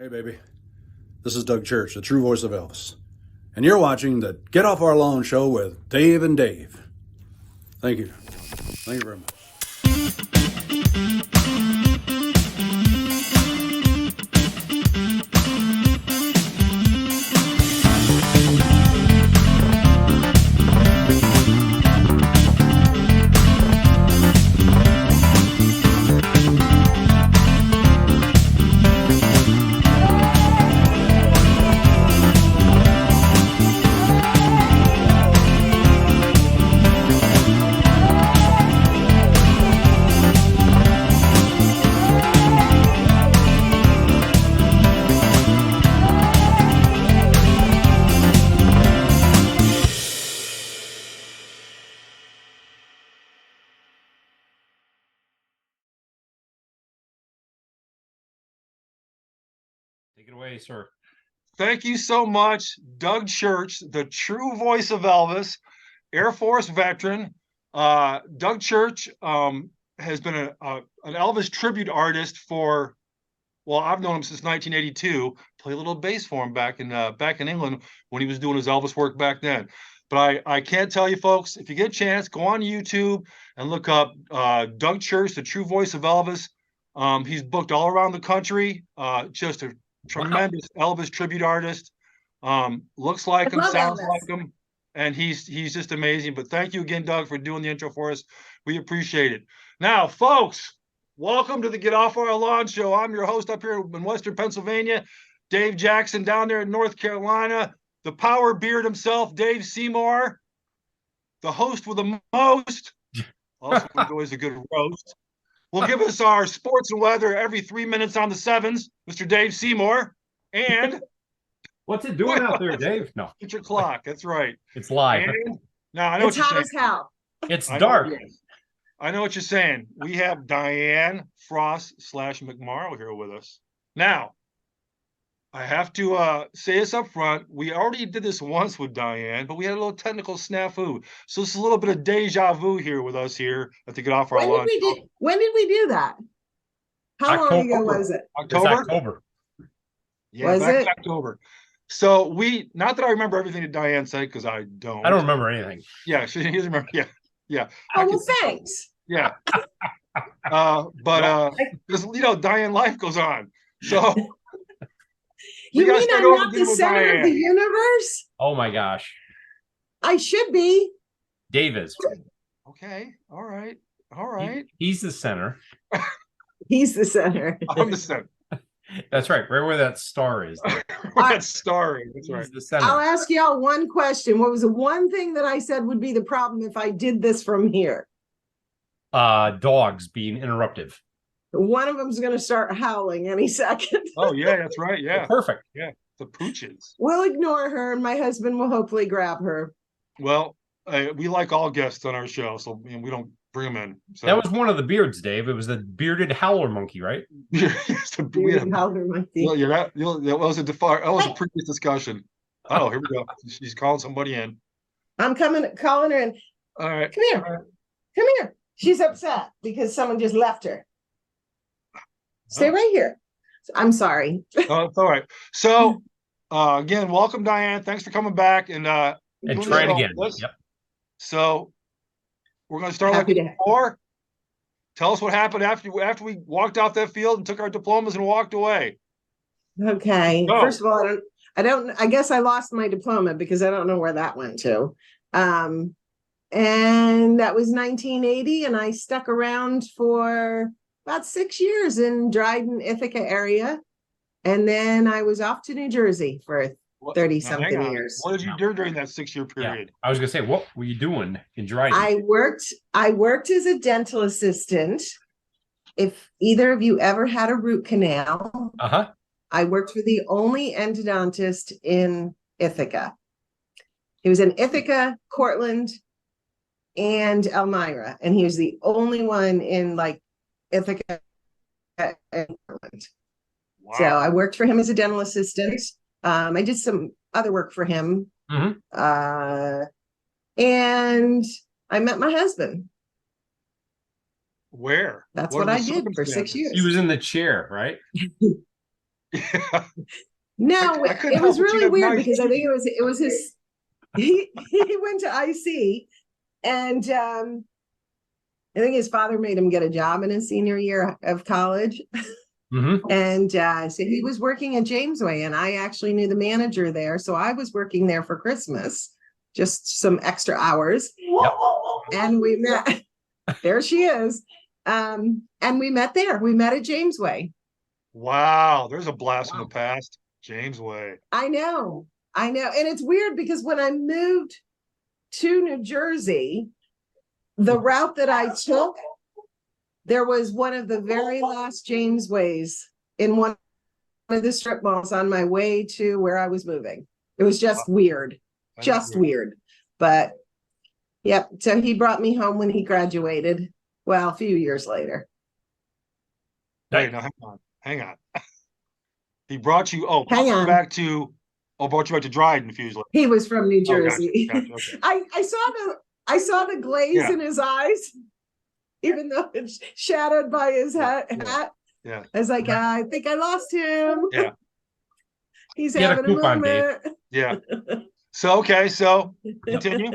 Hey, baby. This is Doug Church, the true voice of Elvis. And you're watching the Get Off Our Lawn show with Dave and Dave. Thank you. Thank you very much. Take it away, sir. Thank you so much, Doug Church, the true voice of Elvis, Air Force veteran. Doug Church has been an Elvis tribute artist for, well, I've known him since 1982. Play a little bass for him back in England when he was doing his Elvis work back then. But I can't tell you, folks, if you get a chance, go on YouTube and look up Doug Church, the true voice of Elvis. He's booked all around the country. Just a tremendous Elvis tribute artist. Looks like him, sounds like him, and he's just amazing. But thank you again, Doug, for doing the intro for us. We appreciate it. Now, folks, welcome to the Get Off Our Lawn show. I'm your host up here in Western Pennsylvania, Dave Jackson, down there in North Carolina. The power beard himself, Dave Seymour, the host with the most. Also enjoys a good roast. Will give us our sports and weather every 3 minutes on the sevens, Mr. Dave Seymour. And what's it doing out there, Dave? No, it's your clock. That's right. It's live. And, no, I know it's what you're hot saying. as hell. It's dark. I know what you're saying. We have Diane Frost / Mcmorrow here with us. Now, I have to say this up front. We already did this once with Diane, but we had a little technical snafu. So it's a little bit of deja vu here with us here at the Get Off Our Lawn. When did we do that? How long ago was it? October. Yeah, was it? October. So not that I remember everything that Diane said, because I don't. I don't remember anything. Yeah, she doesn't remember. Yeah. Oh, well, thanks. Yeah. But Diane, life goes on. So. You mean I'm not the center of the universe? Oh my gosh. I should be. Dave is. Okay. All right. He's the center. He's the center. I'm the center. That's right. Right where that star is. That star is. That's right. He's the center. I'll ask y'all one question. What was the one thing that I said would be the problem if I did this from here? Dogs being interruptive. One of them's going to start howling any second. Oh, yeah, that's right. Yeah. Oh, perfect. Yeah. The pooches. We'll ignore her, and my husband will hopefully grab her. Well, we like all guests on our show, so we don't bring them in. So. That was one of the beards, Dave. It was the bearded howler monkey, right? Bearded howler monkey. Well, that was a previous discussion. Oh, here we go. She's calling somebody in. I'm calling her in. All right. Come here. Come here. She's upset because someone just left her. Stay right here. I'm sorry. Oh, it's all right. So, again, welcome, Diane. Thanks for coming back and try it again. Yep. So, we're going to start like before. Tell us what happened after we walked out that field and took our diplomas and walked away. Okay. Go. First of all, I guess I lost my diploma because I don't know where that went to. And that was 1980, and I stuck around for about 6 years in Dryden, Ithaca area. And then I was off to New Jersey for 30-something years. What did you do during that 6-year period? Yeah. I was going to say, what were you doing in Dryden? I worked as a dental assistant. If either of you ever had a root canal, I worked for the only endodontist in Ithaca. He was in Ithaca, Cortland, and Elmira. And he was the only one in Ithaca and Portland. Wow. So I worked for him as a dental assistant. I did some other work for him. And I met my husband. Where? That's what I did for 6 years. He was in the chair, right? Yeah. No, I couldn't it was help but really have weird nice because I think it was his he went to IC, and I think his father made him get a job in his senior year of college. And so he was working at Jamesway, and I actually knew the manager there. So I was working there for Christmas, just some extra hours. Yep. And we met. There she is. And we met there. We met at Jamesway. Wow, there's a blast from the past. Jamesway. I know. And it's weird because when I moved to New Jersey, the route that I took, there was one of the very last Jamesways in one of the strip malls on my way to where I was moving. It was just weird, weird. But yep. So he brought me home when he graduated. Well, a few years later. Wait, no, hang on. He brought you. Oh, hang on. Brought you back to Dryden a few years later. He was from New Jersey. Gotcha, okay. I saw the glaze in his eyes, even though it's shadowed by his hat. Yeah. I was like, I think I lost him. Yeah. He's having a moment. Yeah. So continue.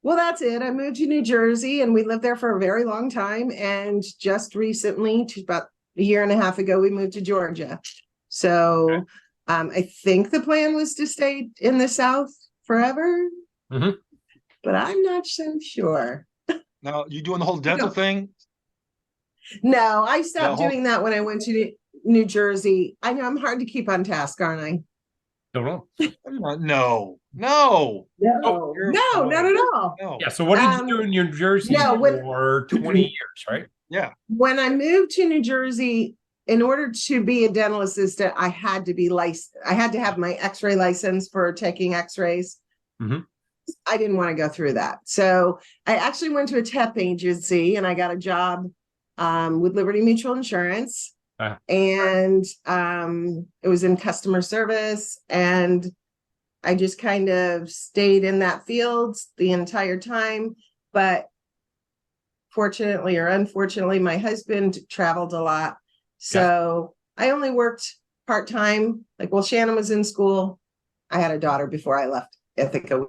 Well, that's it. I moved to New Jersey and we lived there for a very long time. And just recently, about a year and a half ago, we moved to Georgia. So I think the plan was to stay in the South forever, but I'm not so sure. Now, you doing the whole dental thing? No, I stopped doing that when I went to New Jersey. I know I'm hard to keep on task, aren't I? Don't know. No, not at all. No. Yeah. So what did you do in New Jersey for 20 years, right? Yeah. When I moved to New Jersey, in order to be a dental assistant, I had to be licensed. I had to have my X-ray license for taking X-rays. I didn't want to go through that. So I actually went to a temp agency and I got a job with Liberty Mutual Insurance. And it was in customer service. And I just kind of stayed in that field the entire time. But fortunately or unfortunately, my husband traveled a lot. So I only worked part-time. Like, well, Shannon was in school. I had a daughter before I left Ithaca.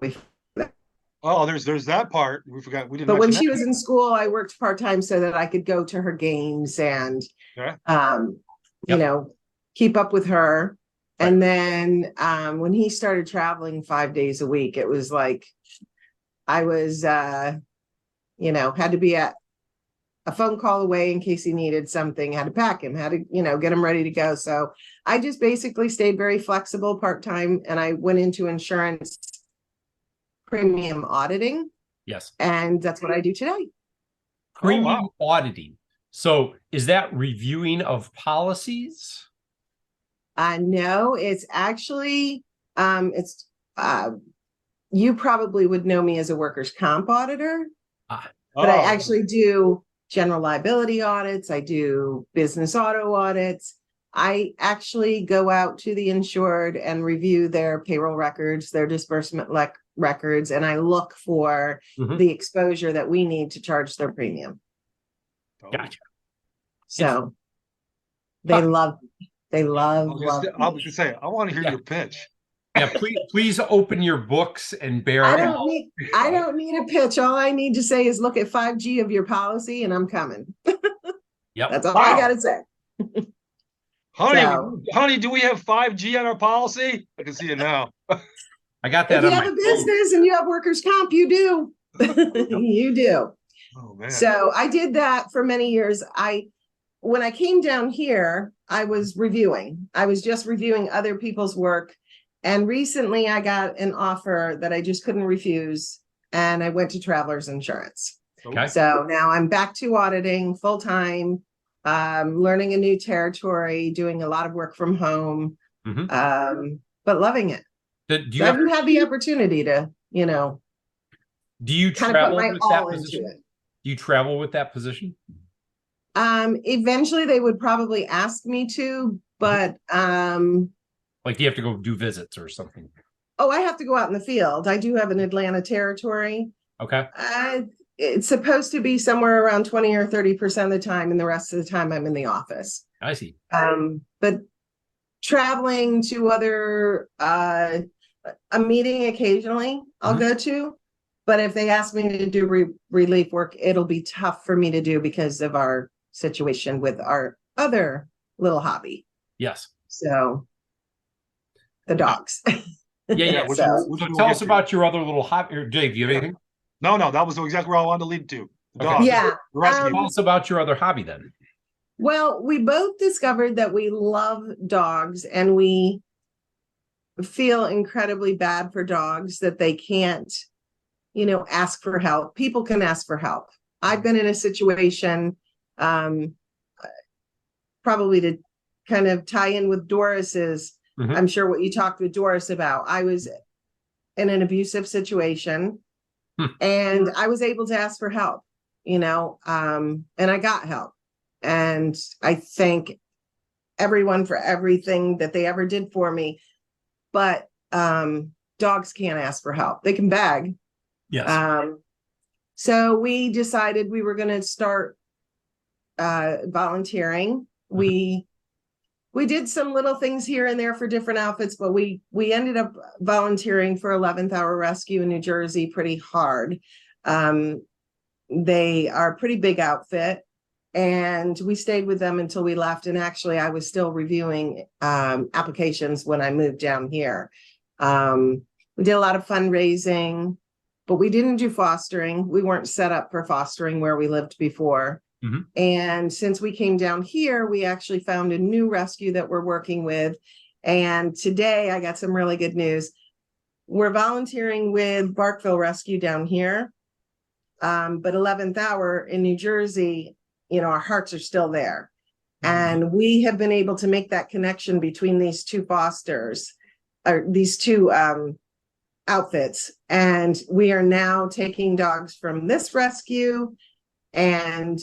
Oh, there's that part. We forgot. We didn't. But when she was in school, I worked part-time so that I could go to her games and, you know, keep up with her. And then when he started traveling 5 days a week, it was like I was, you know, had to be at a phone call away in case he needed something, had to pack him, had to, you know, get him ready to go. So I just basically stayed very flexible part-time, and I went into insurance premium auditing. Yes. And that's what I do today. Premium auditing. So is that reviewing of policies? No, it's actually, you probably would know me as a workers' comp auditor, but I actually do general liability audits. I do business auto audits. I actually go out to the insured and review their payroll records, their disbursement records, and I look for the exposure that we need to charge their premium. Gotcha. So they love. I was going to say, I want to hear your pitch. Yeah, please open your books and bear. I don't need a pitch. All I need to say is look at 5G of your policy, and I'm coming. Yep, that's all I got to say. Honey, do we have 5G on our policy? I can see it now. I got that. If you have a business and you have workers' comp, you do. You do. Oh man. So I did that for many years. When I came down here, I was just reviewing other people's work. And recently I got an offer that I just couldn't refuse. And I went to Travelers Insurance. Okay. So now I'm back to auditing full time, learning a new territory, doing a lot of work from home, but loving it. I haven't had the opportunity to, you know, do you kind travel of put my with all that into position? it. Do you travel with that position? Eventually they would probably ask me to, but like, do you have to go do visits or something? Oh, I have to go out in the field. I do have an Atlanta territory. Okay. It's supposed to be somewhere around 20 or 30% of the time, and the rest of the time I'm in the office. I see. But traveling to other, a meeting occasionally I'll go to, but if they ask me to do relief work, it'll be tough for me to do because of our situation with our other little hobby. Yes. So the dogs. Yeah. So Tell us about your other little hobby. Or Dave, do you have anything? No, that was exactly where I wanted to lead to. The Okay. dogs. Yeah. Tell us about your other hobby then. Well, we both discovered that we love dogs and we feel incredibly bad for dogs that they can't, ask for help. People can ask for help. I've been in a situation, probably to kind of tie in with Doris's, I'm sure what you talked with Doris about. I was in an abusive situation and I was able to ask for help, and I got help. And I thank everyone for everything that they ever did for me. But dogs can't ask for help. They can beg. Yes. So we decided we were going to start volunteering. We did some little things here and there for different outfits, but we ended up volunteering for 11th Hour Rescue in New Jersey pretty hard. They are a pretty big outfit. And we stayed with them until we left. And actually, I was still reviewing applications when I moved down here. We did a lot of fundraising, but we didn't do fostering. We weren't set up for fostering where we lived before. And since we came down here, we actually found a new rescue that we're working with. And today I got some really good news. We're volunteering with Barkville Rescue down here. But 11th Hour in New Jersey, our hearts are still there. And we have been able to make that connection between these two fosters, or these two outfits. And we are now taking dogs from this rescue and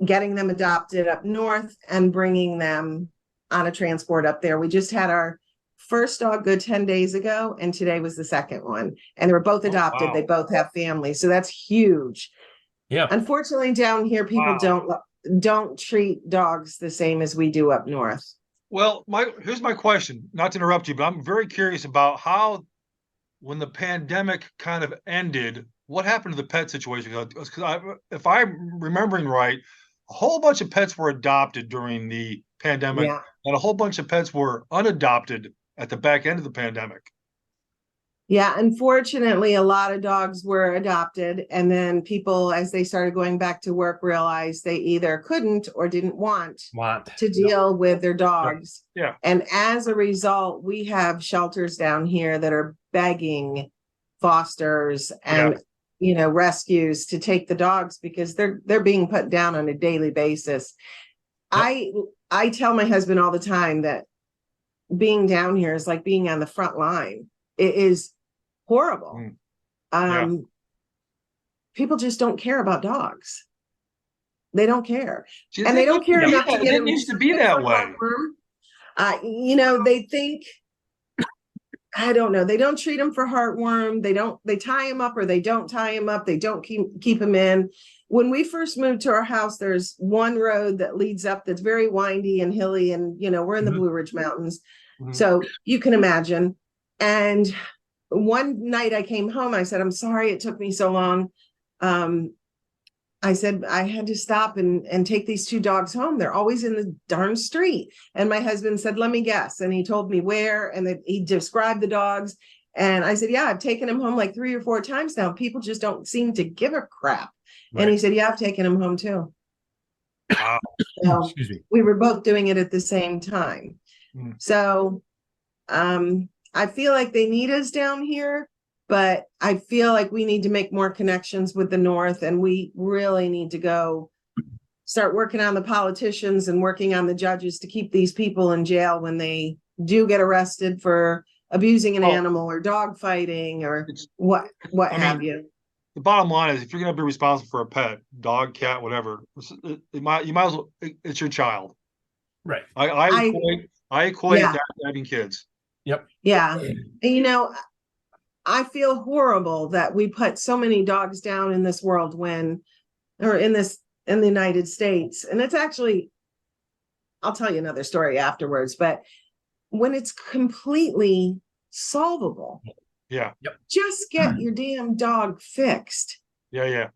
getting them adopted up north and bringing them on a transport up there. We just had our first dog go 10 days ago, and today was the second one. And they were both adopted. Wow. They both have families. So that's huge. Yeah. Unfortunately, down here, people don't treat dogs the same as we do up north. Well, here's my question, not to interrupt you, but I'm very curious about how, when the pandemic kind of ended, what happened to the pet situation? Because if I'm remembering right, a whole bunch of pets were adopted during the pandemic, and a whole bunch of pets were unadopted at the back end of the pandemic. Yeah, unfortunately, a lot of dogs were adopted, and then people, as they started going back to work, realized they either couldn't or didn't want to deal with their dogs. Yeah. And as a result, we have shelters down here that are begging fosters and rescues to take the dogs because they're being put down on a daily basis. I tell my husband all the time that being down here is like being on the front line. It is horrible. People just don't care about dogs. They don't care. And they don't care enough to get it needs to be that way. They think, I don't know. They don't treat them for heartworm. They tie them up or they don't tie them up. They don't keep them in. When we first moved to our house, there's one road that leads up that's very windy and hilly. And, we're in the Blue Ridge Mountains. So you can imagine. And one night I came home, I said, I'm sorry it took me so long. I said, I had to stop and take these two dogs home. They're always in the darn street. And my husband said, let me guess. And he told me where, and that he described the dogs. And I said, yeah, I've taken them home like 3 or 4 times now. People just don't seem to give a crap. Right. And he said, yeah, I've taken them home too. Wow. So excuse me. We were both doing it at the same time. So I feel like they need us down here. But I feel like we need to make more connections with the North, and we really need to go start working on the politicians and working on the judges to keep these people in jail when they do get arrested for abusing an animal or dog fighting or what have you. The bottom line is, if you're going to be responsible for a pet, dog, cat, whatever, you might as well. It's your child, right? I equate that to having kids. Yep. Yeah, and I feel horrible that we put so many dogs down in this world in the United States. And it's actually I'll tell you another story afterwards, but when it's completely solvable, just get your damn dog fixed. Yeah.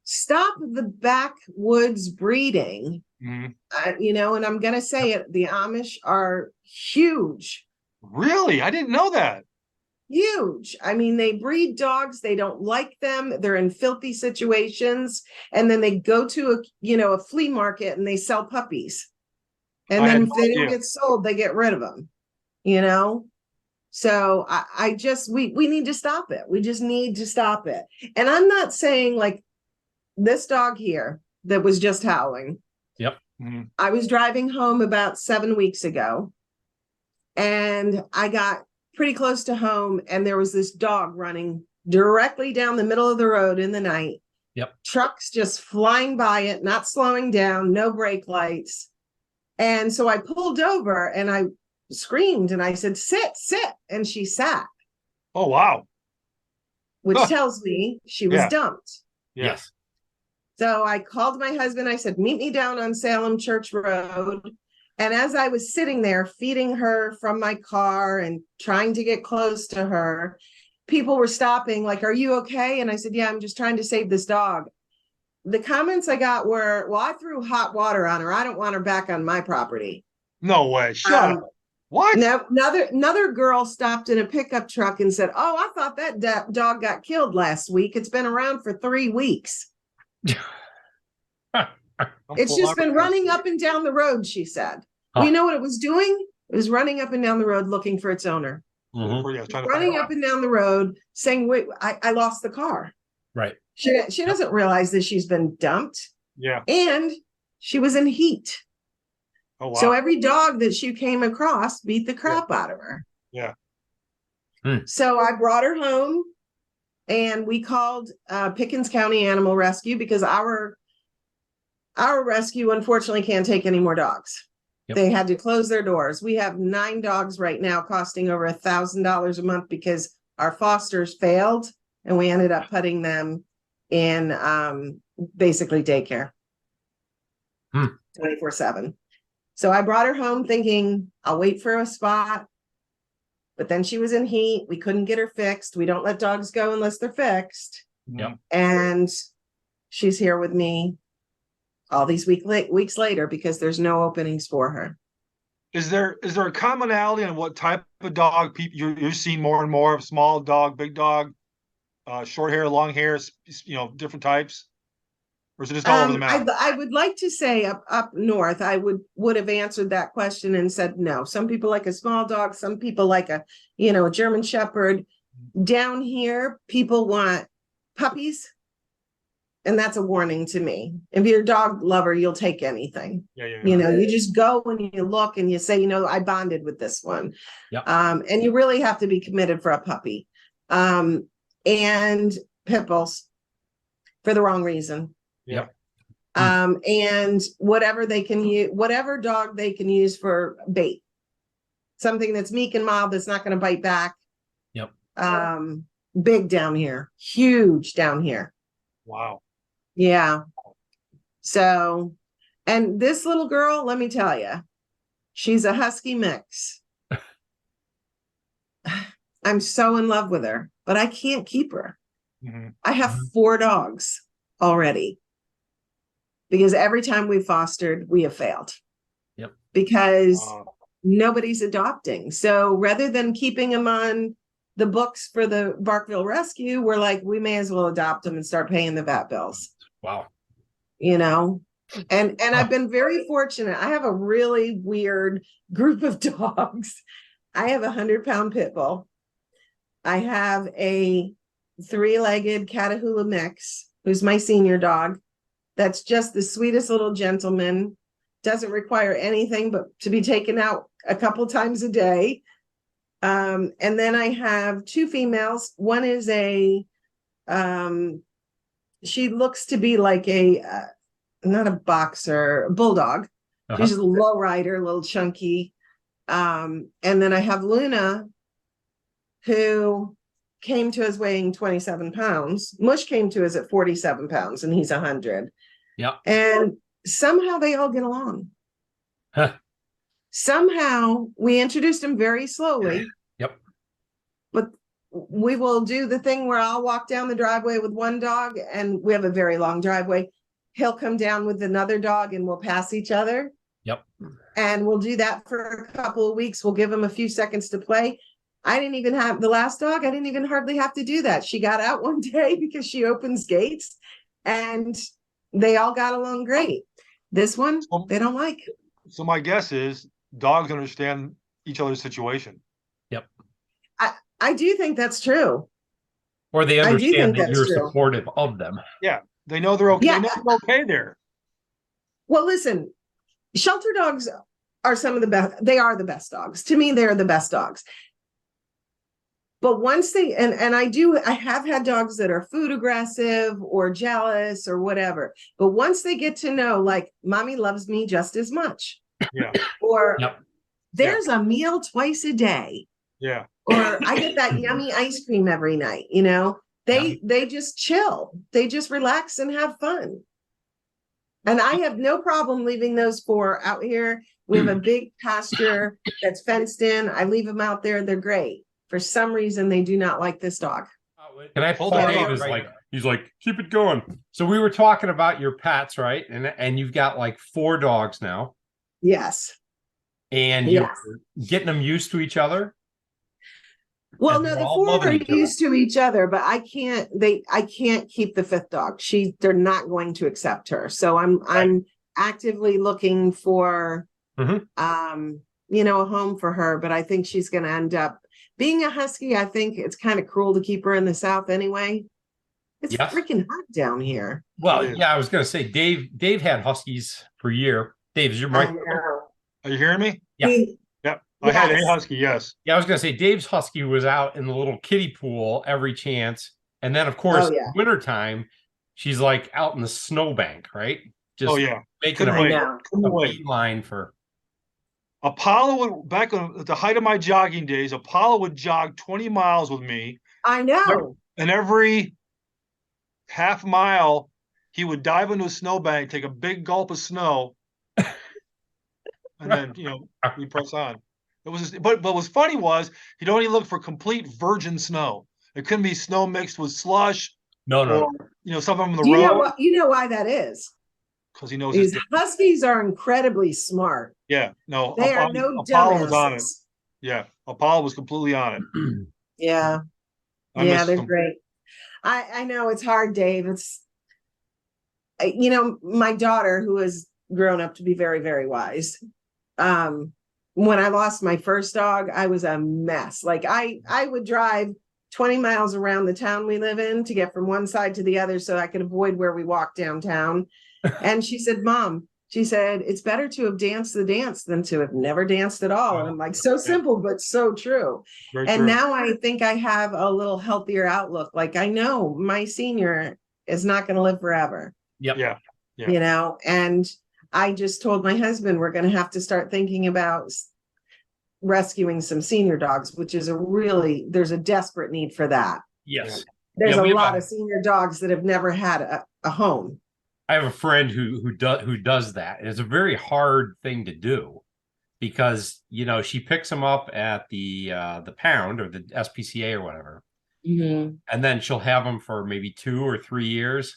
Stop the backwoods breeding. And I'm going to say it, the Amish are huge. Really? I didn't know that. Huge. I mean, they breed dogs. They don't like them. They're in filthy situations. And then they go to a flea market and they sell puppies. And then if they don't get sold, they get rid of them, So we need to stop it. We just need to stop it. And I'm not saying like this dog here that was just howling. Yep. I was driving home about 7 weeks ago and I got pretty close to home and there was this dog running directly down the middle of the road in the night. Yep. Trucks just flying by it, not slowing down, no brake lights. And so I pulled over and I screamed and I said, sit. And she sat. Oh, wow. Which tells me she was dumped. Yes. So I called my husband. I said, meet me down on Salem Church Road. And as I was sitting there feeding her from my car and trying to get close to her, people were stopping like, are you okay? And I said, yeah, I'm just trying to save this dog. The comments I got were, well, I threw hot water on her. I don't want her back on my property. No way. Shut up. What? Now, another girl stopped in a pickup truck and said, oh, I thought that dog got killed last week. It's been around for 3 weeks. It's just been running up and down the road, she said. Well, you know what it was doing? It was running up and down the road looking for its owner. Running up and down the road saying, wait, I lost the car. Right. She doesn't realize that she's been dumped. Yeah. And she was in heat. Oh, wow. So every dog that she came across beat the crap out of her. Yeah. So I brought her home and we called Pickens County Animal Rescue because our rescue unfortunately can't take any more dogs. Yep. They had to close their doors. We have 9 dogs right now costing over $1,000 a month because our fosters failed and we ended up putting them in basically daycare 24/7. So I brought her home thinking I'll wait for a spot, but then she was in heat. We couldn't get her fixed. We don't let dogs go unless they're fixed. Yep. And she's here with me all these weeks later because there's no openings for her. Is there a commonality on what type of dog you're seeing more and more of? Small dog, big dog, short hair, long hair, different types? Or is it just all over the map? I would like to say up north, I would have answered that question and said no. Some people like a small dog, some people like a German Shepherd. Down here, people want puppies. And that's a warning to me. If you're a dog lover, you'll take anything. Yeah. You just go and you look and you say, I bonded with this one. Yep. And you really have to be committed for a puppy. And pit bulls for the wrong reason. Yep. And whatever they can use, whatever dog they can use for bait, something that's meek and mild, that's not going to bite back. Yep. Big down here, huge down here. Wow. Yeah. So, and this little girl, let me tell you, she's a husky mix. I'm so in love with her, but I can't keep her. I have 4 dogs already because every time we fostered, we have failed. Yep. Because nobody's adopting. So rather than keeping them on the books for the Barkville Rescue, we're like, we may as well adopt them and start paying the vet bills. Wow. And I've been very fortunate. I have a really weird group of dogs. I have a 100-pound pit bull. I have a 3-legged Catahoula mix, who's my senior dog. That's just the sweetest little gentleman. Doesn't require anything but to be taken out a couple times a day. And then I have 2 females. One is she looks to be like not a boxer, a bulldog. She's a low rider, a little chunky. And then I have Luna, who came to us weighing 27 pounds. Mush came to us at 47 pounds and he's 100. Yeah. And somehow they all get along. somehow we introduced him very slowly. Yep. But we will do the thing where I'll walk down the driveway with one dog, and we have a very long driveway. He'll come down with another dog and we'll pass each other. Yep. And we'll do that for a couple of weeks. We'll give him a few seconds to play. I didn't even have the last dog. I didn't even hardly have to do that. She got out one day because she opens gates, and they all got along great. This one, they don't like. So my guess is dogs understand each other's situation. Yep. I do think that's true. Or they understand that you're true. supportive of them. Yeah. They know they're okay. Yeah. They know they're okay there. Well, listen, shelter dogs are some of the best. They are the best dogs. To me, they're the best dogs. But once they, I have had dogs that are food aggressive or jealous or whatever. But once they get to know, like, mommy loves me just as much. Yeah. Or Yep. there's a meal twice a day. Yeah. Or I get that yummy ice cream every night, they just chill. They just relax and have fun. And I have no problem leaving those 4 out here. We have a big pasture that's fenced in. I leave them out there. They're great. For some reason, they do not like this dog. And I Hold Paul on, Dave is right. like, he's like, keep it going. So we were talking about your pets, right? And you've got like 4 dogs now. Yes. And you're getting them used to each other. Well, And no, they're the all 4 loving are each other. used to each other, but I can't keep the 5th dog. They're not going to accept her. So I'm actively looking for, Mhm. a home for her, but I think she's going to end up being a husky. I think it's kind of cruel to keep her in the South anyway. It's Yes. freaking hot down here. Well, Yeah. yeah, I was going to say, Dave had huskies for a year. Dave, is your I mic? know. Are you hearing me? Yeah. Yep. I had a Yes. husky. Yes. Yeah, I was going to say, Dave's husky was out in the little kiddie pool every chance. And then, of course, wintertime, she's like out in the snowbank, right? Just Oh yeah. making Couldn't a wait. know. Couldn't a wait. beeline for. Apollo, back at the height of my jogging days, Apollo would jog 20 miles with me. I know. And every half mile, he would dive into a snowbank, take a big gulp of snow, and then we press on. It was but what was funny was he'd only look for complete virgin snow. It couldn't be snow mixed with slush No. or something on the Do you road. know why that is? Because he knows These his, huskies are incredibly smart. yeah, no, They are no Apollo was on it. dumbasses. Yeah, Apollo was completely on it. Yeah. I Yeah, miss they're him. great. I know it's hard, Dave. It's, my daughter, who has grown up to be very, very wise. When I lost my first dog, I was a mess. Like I would drive 20 miles around the town we live in to get from one side to the other so I could avoid where we walk downtown. And she said, Mom, she said, it's better to have danced the dance than to have never danced at all. And I'm like, so simple, but so true. Very And true. now I think I have a little healthier outlook. Like I know my senior is not going to live forever. Yep. Yeah. And I just told my husband, we're going to have to start thinking about rescuing some senior dogs, which is there's a desperate need for that. Yes. There's Yeah, a lot of senior dogs that have never had a home. I have a friend who does that. And it's a very hard thing to do because, she picks them up at the pound or the SPCA or whatever. Mm-hmm. And then she'll have them for maybe 2 or 3 years.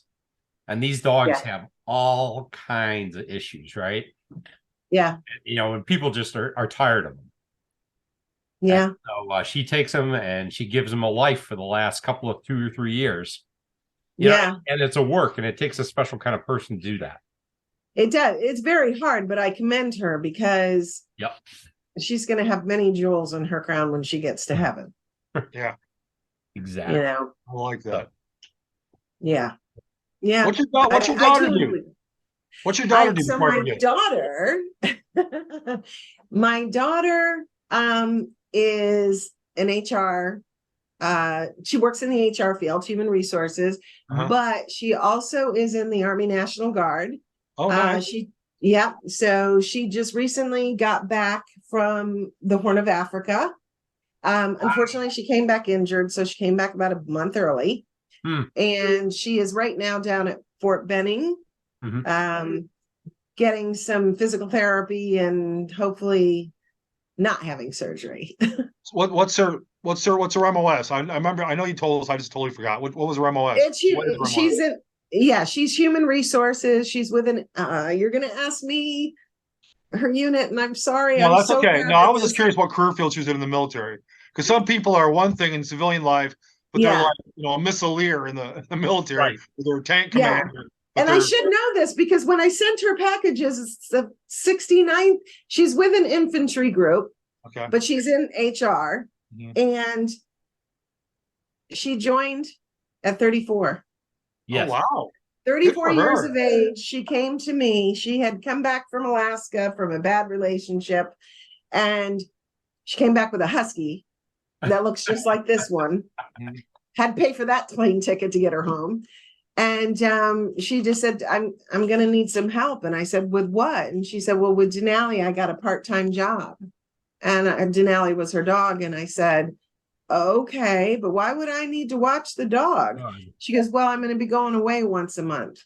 And these dogs have all kinds of issues, right? Yeah. And people just are tired of them. Yeah. And so she takes them and she gives them a life for the last couple of 2 or 3 years. And it's a work, and it takes a special kind of person to do that. It does. It's very hard, but I commend her because she's going to have many jewels in her crown when she gets to heaven. Yeah. Exactly. I like that. Yeah. Yeah. What's your daughter do? What's your daughter do? So my daughter is an HR. She works in the HR field, human resources, but she also is in the Army National Guard. Oh, nice. So she just recently got back from the Horn of Africa. Unfortunately, she came back injured, so she came back about a month early. And she is right now down at Fort Benning. getting some physical therapy and hopefully not having surgery. What's her MOS? I remember. I know you told us. I just totally forgot. What was her MOS? She's human resources. She's with an. You're gonna ask me her unit, and I'm sorry. No, that's so okay. No, I was just curious what career field she was in the military. Because some people are one thing in civilian life, but they're like, a missileer in the military. Right. They're a tank commander. And I should know this because when I sent her packages, it's the 69th. She's with an infantry group, but she's in HR, and she joined at 34. Yes. Oh, wow. 34 years of age. She came to me. She had come back from Alaska from a bad relationship, and she came back with a husky that looks just like this one. Had to pay for that plane ticket to get her home. And she just said, I'm going to need some help. And I said, with what? And she said, well, with Denali, I got a part-time job. And Denali was her dog. And I said, okay, but why would I need to watch the dog? She goes, well, I'm going to be going away once a month.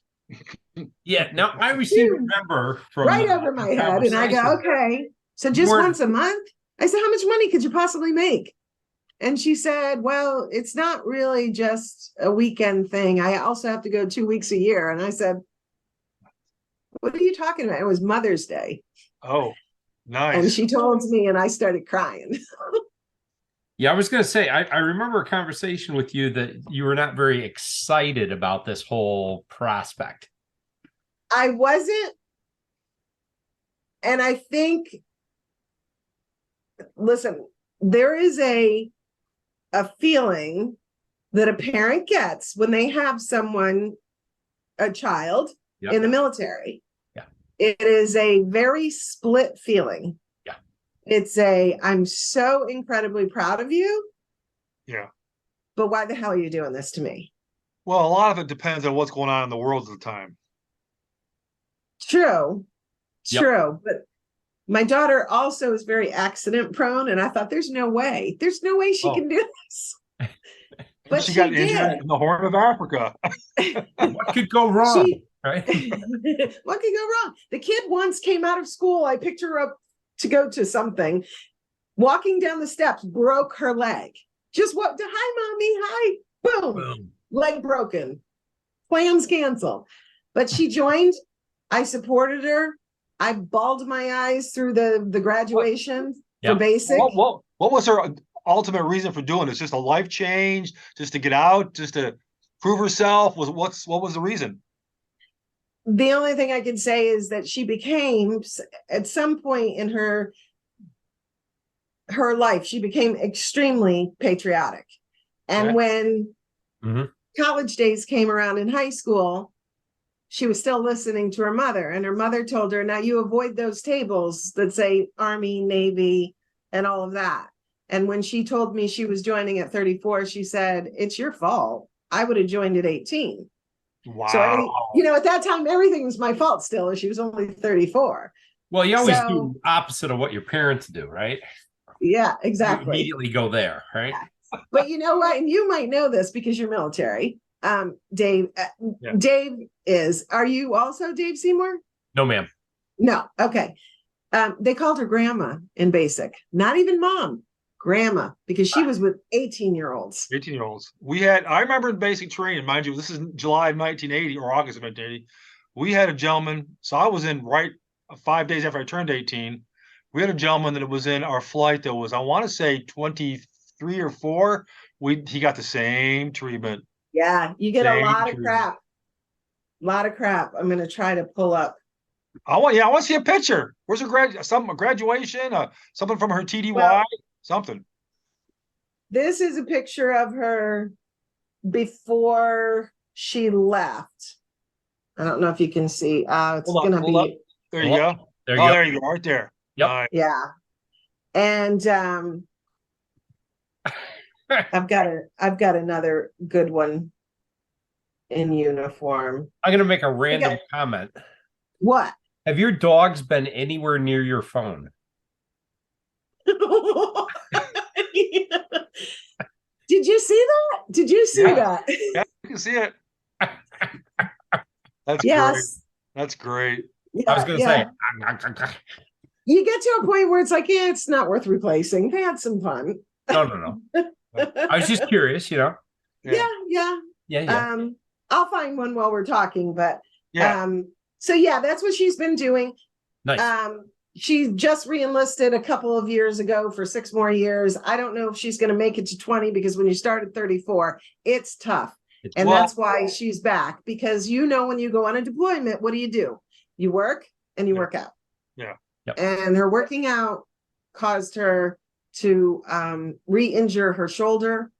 Yeah. Now I received a number from right over my head. And I go, okay. So just once a month? I said, how much money could you possibly make? And she said, well, it's not really just a weekend thing. I also have to go 2 weeks a year. And I said, what are you talking about? It was Mother's Day. Oh, nice. And she told me, and I started crying. Yeah, I was going to say, I remember a conversation with you that you were not very excited about this whole prospect. I wasn't. And I think, listen, there is a feeling that a parent gets when they have a child in the military. Yeah. It is a very split feeling. Yeah. It's I'm so incredibly proud of you. Yeah. But why the hell are you doing this to me? Well, a lot of it depends on what's going on in the world at the time. True. But my daughter also is very accident prone, and I thought there's no way she can do this. But she got injured in the Horn of Africa. What could go wrong? Right? What could go wrong? The kid once came out of school. I picked her up to go to something. Walking down the steps, broke her leg. Just walked. Hi, mommy. Hi. Boom. Leg broken. Plans canceled. But she joined. I supported her. I bawled my eyes through the graduation for basic. What was her ultimate reason for doing this? Just a life change, just to get out, just to prove herself? What was the reason? The only thing I can say is that she became, at some point in her life, she became extremely patriotic. And when college days came around in high school, she was still listening to her mother, and her mother told her, now you avoid those tables that say Army, Navy, and all of that. And when she told me she was joining at 34, she said, it's your fault. I would have joined at 18. Wow. So, at that time, everything was my fault still. She was only 34. Well, you always do opposite of what your parents do, right? Yeah, exactly. You immediately go there, right? But you know what? And you might know this because you're military. Dave, Dave are you also Dave Seymour? No, ma'am. No. Okay. They called her grandma in basic, not even mom, grandma, because she was with 18-year-olds. 18-year-olds. I remember in basic training, mind you, this is July of 1980 or August of 1980. We had a gentleman. So I was in 5 days after I turned 18. We had a gentleman that was in our flight that was, I want to say 23 or 4. He got the same treatment. Yeah, you get a lot of crap. A lot of crap. I'm going to try to pull up. I want to see a picture. Where's her graduation? Something from her TDY? Something. This is a picture of her before she left. I don't know if you can see. It's going to be. There you go. There you go. Right there. Yep. Yeah. And I've got another good one in uniform. I'm going to make a random comment. What? Have your dogs been anywhere near your phone? Did you see that? Did you see that? Yeah, you can see it. That's yes. great. That's great. I was going to say. You get to a point where it's like, yeah, it's not worth replacing. They had some fun. No. I was just curious, Yeah. I'll find one while we're talking, but so yeah, that's what she's been doing. Nice. She just re-enlisted a couple of years ago for 6 more years. I don't know if she's going to make it to 20 because when you start at 34, it's tough. That's why she's back, because when you go on a deployment, what do? You work and you work out. Yeah. Yep. And her working out caused her to re-injure her shoulder.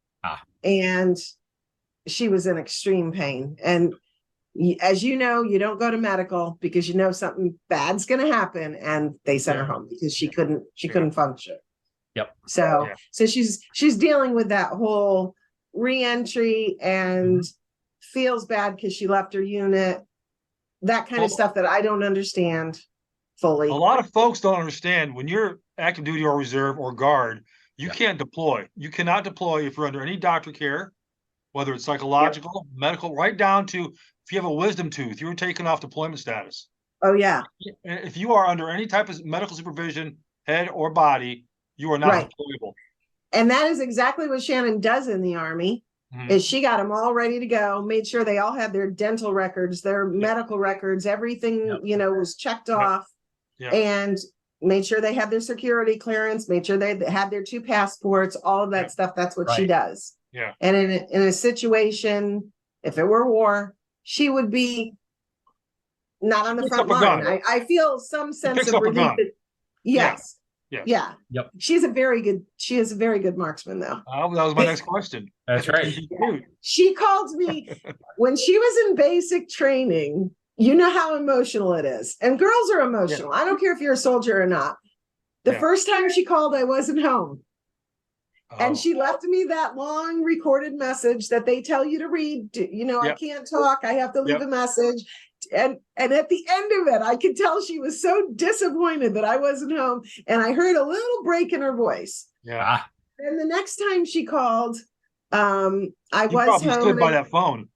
And she was in extreme pain. And as you know, you don't go to medical because something bad's going to happen, and they sent her home because she couldn't function. Yep. So she's dealing with that whole re-entry and feels bad because she left her unit, that kind of stuff that I don't understand fully. A lot of folks don't understand when you're active duty or reserve or guard, you can't deploy. You cannot deploy if you're under any doctor care, whether it's psychological, medical, right down to if you have a wisdom tooth, you're taken off deployment status. Oh, yeah. If you are under any type of medical supervision, head or body, you are not deployable. And that is exactly what Shannon does in the Army, is she got them all ready to go, made sure they all had their dental records, their medical records, everything, was checked off, and made sure they had their security clearance, made sure they had their 2 passports, all of that stuff. That's what she does. Yeah. And in a situation, if it were war, she would be not on the front line. I feel some sense of relief. Yes. Yeah. Yep. She is a very good marksman, though. That was my next question. That's right. She called me when she was in basic training. You know how emotional it is. And girls are emotional. I don't care if you're a soldier or not. The first time she called, I wasn't home. And she left me that long recorded message that they tell you to read. I can't talk. I have to leave a message. And at the end of it, I could tell she was so disappointed that I wasn't home. And I heard a little break in her voice. Yeah. And the next time she called, I was home. Stood by that phone.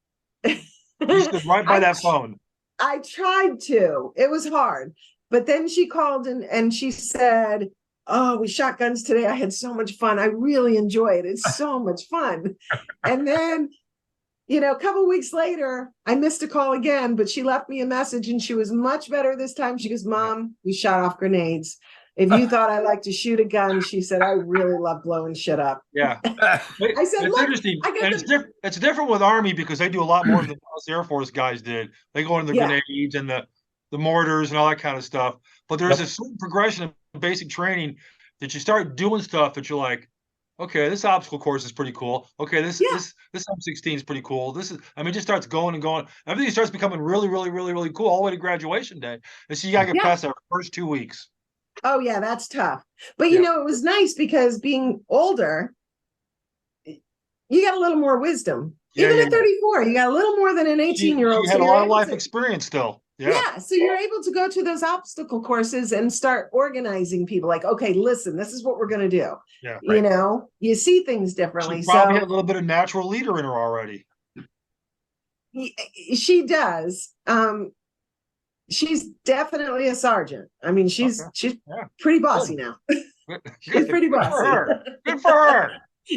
You stood right by that phone. I tried to. It was hard. But then she called and she said, "Oh, we shot guns today. I had so much fun. I really enjoy it. It's so much fun." And then, a couple of weeks later, I missed a call again, but she left me a message and she was much better this time. She goes, "Mom, we shot off grenades. If you thought I like to shoot a gun," she said, "I really love blowing shit up." Yeah. I said, it's interesting. It's different with Army because they do a lot more than us Air Force guys did. They go into the grenades and the mortars and all that kind of stuff. But there's a certain progression of basic training that you start doing stuff that you're like, okay, this obstacle course is pretty cool. Okay, this M16 is pretty cool. It just starts going and going. Everything starts becoming really, really, really, really cool all the way to graduation day. And so you gotta get past that first 2 weeks. Oh yeah, that's tough. But it was nice because being older, you got a little more wisdom. Even at 34, you got a little more than an 18-year-old. You had a lot of life experience still. Yeah, so you're able to go to those obstacle courses and start organizing people. Like, okay, listen, this is what we're going to do. Yeah, right. You see things differently. She probably had a little bit of natural leader in her already. She does. She's definitely a sergeant. I mean, she's pretty bossy now. She's pretty bossy. Good for her.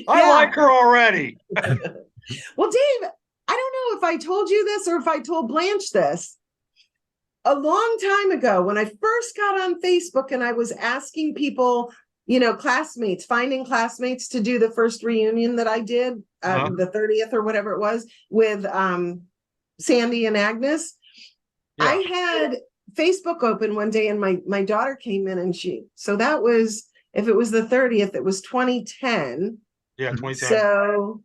I like her already. Well, Dave, I don't know if I told you this or if I told Blanche this. A long time ago, when I first got on Facebook and I was asking people, classmates, finding classmates to do the first reunion that I did, the 30th or whatever it was, with Sandy and Agnes. Yeah. I had Facebook open one day and my daughter came in and so that was, if it was the 30th, it was 2010. Yeah, 2010. So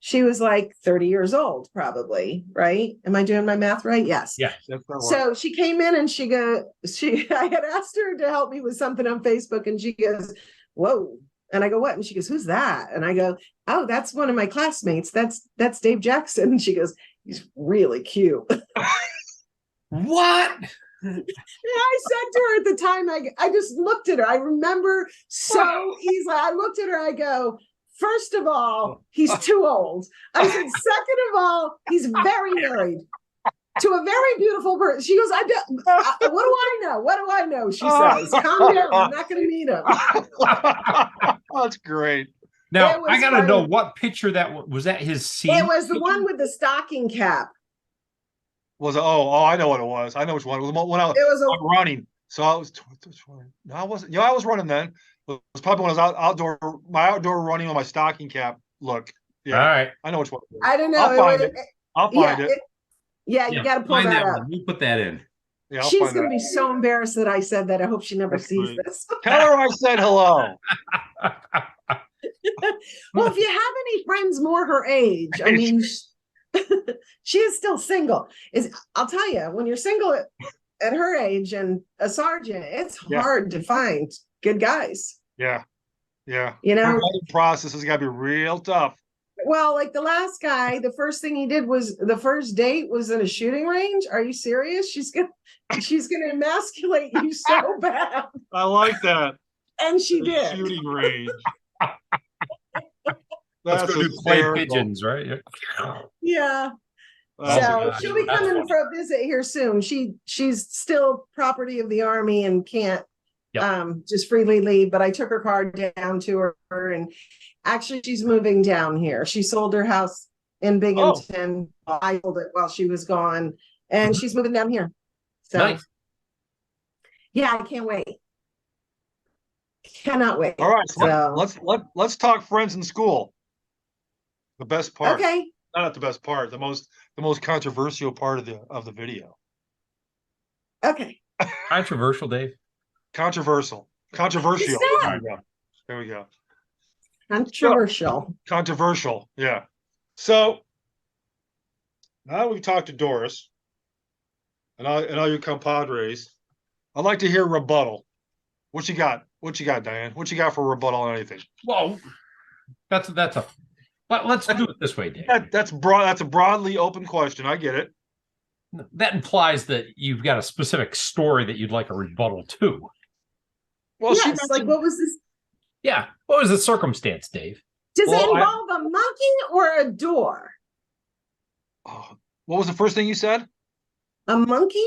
she was like 30 years old, probably, right? Am I doing my math right? Yes. Yeah. So she came in and I had asked her to help me with something on Facebook and she goes, "Whoa." And I go, "What?" And she goes, "Who's that?" And I go, "Oh, that's one of my classmates. That's Dave Jackson." And she goes, "He's really cute." What? And I said to her at the time, I just looked at her. I remember so easily. I looked at her, I go, "First of all, he's too old." I said, "Second of all, he's very married." to a very beautiful person. She goes, what do I know? What do I know? She says, calm down. I'm not going to meet him. That's great. Now, I got to know what picture that was that his scene? It was the one with the stocking cap. Was it? Oh, I know what it was. I know which one. It was when I was running. So I was. No, I wasn't. Yeah, I was running then. It was probably when I was my outdoor running on my stocking cap look. Yeah. All right. I know which one. I don't know. I'll find it. Yeah, you got to pull that up. You put that in. Yeah, she's going to be so embarrassed that I said that. I hope she never sees this. Tell her I said hello. Well, if you have any friends more her age, I mean, she is still single. I'll tell you, when you're single at her age and a sergeant, it's hard to find good guys. Yeah. Yeah. You know, the process has got to be real tough. Well, like the last guy, the first thing he did was the first date was in a shooting range. Are you serious? She's gonna emasculate you so bad. I like that. And she did. Shooting range. Let's go do clay pigeons, right? Yeah. So she'll be coming for a visit here soon. She's still property of the Army and can't just freely leave. But I took her car down to her, and actually she's moving down here. She sold her house in Binghamton. I sold it while she was gone, and she's moving down here. So nice. Yeah, I can't wait. Cannot wait. All right, so let's talk friends in school. The best part. Okay. Not the best part. The most controversial part of the video. Okay. Controversial, Dave. Controversial. There we go. Controversial. Controversial. Yeah. So now we've talked to Doris and all your compadres. I'd like to hear rebuttal. What you got? What you got, Diane? What you got for rebuttal on anything? Well, let's do it this way, Dave. That's broad. That's a broadly open question. I get it. That implies that you've got a specific story that you'd like a rebuttal to. Well, yes, like what was this? Yeah, what was the circumstance, Dave? Does it involve a monkey or a door? Oh, what was the first thing you said? A monkey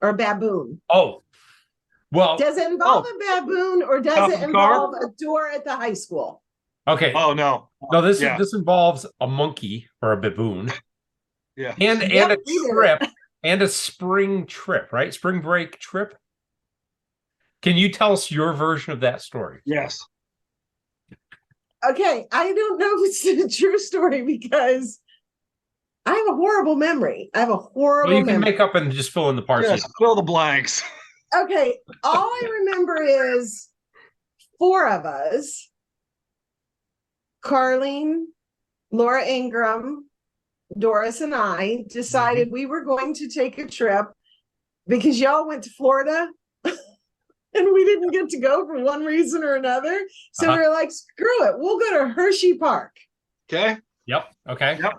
or a baboon? Oh, well. Does it involve a baboon or does it involve a door at the high school? Okay. Oh no. No, this involves a monkey or a baboon. Yeah. And a trip and a spring trip, right? Spring break trip. Can you tell us your version of that story? Yes. Okay, I don't know if it's a true story because I have a horrible memory. Well, you can make up and just fill in the parts. Yes, fill the blanks. Okay, all I remember is 4 of us. Carleen, Laura Ingram, Doris, and I decided we were going to take a trip because y'all went to Florida and we didn't get to go for one reason or another. So we were like, screw it. We'll go to Hershey Park. Okay. Yep. Okay. Yep.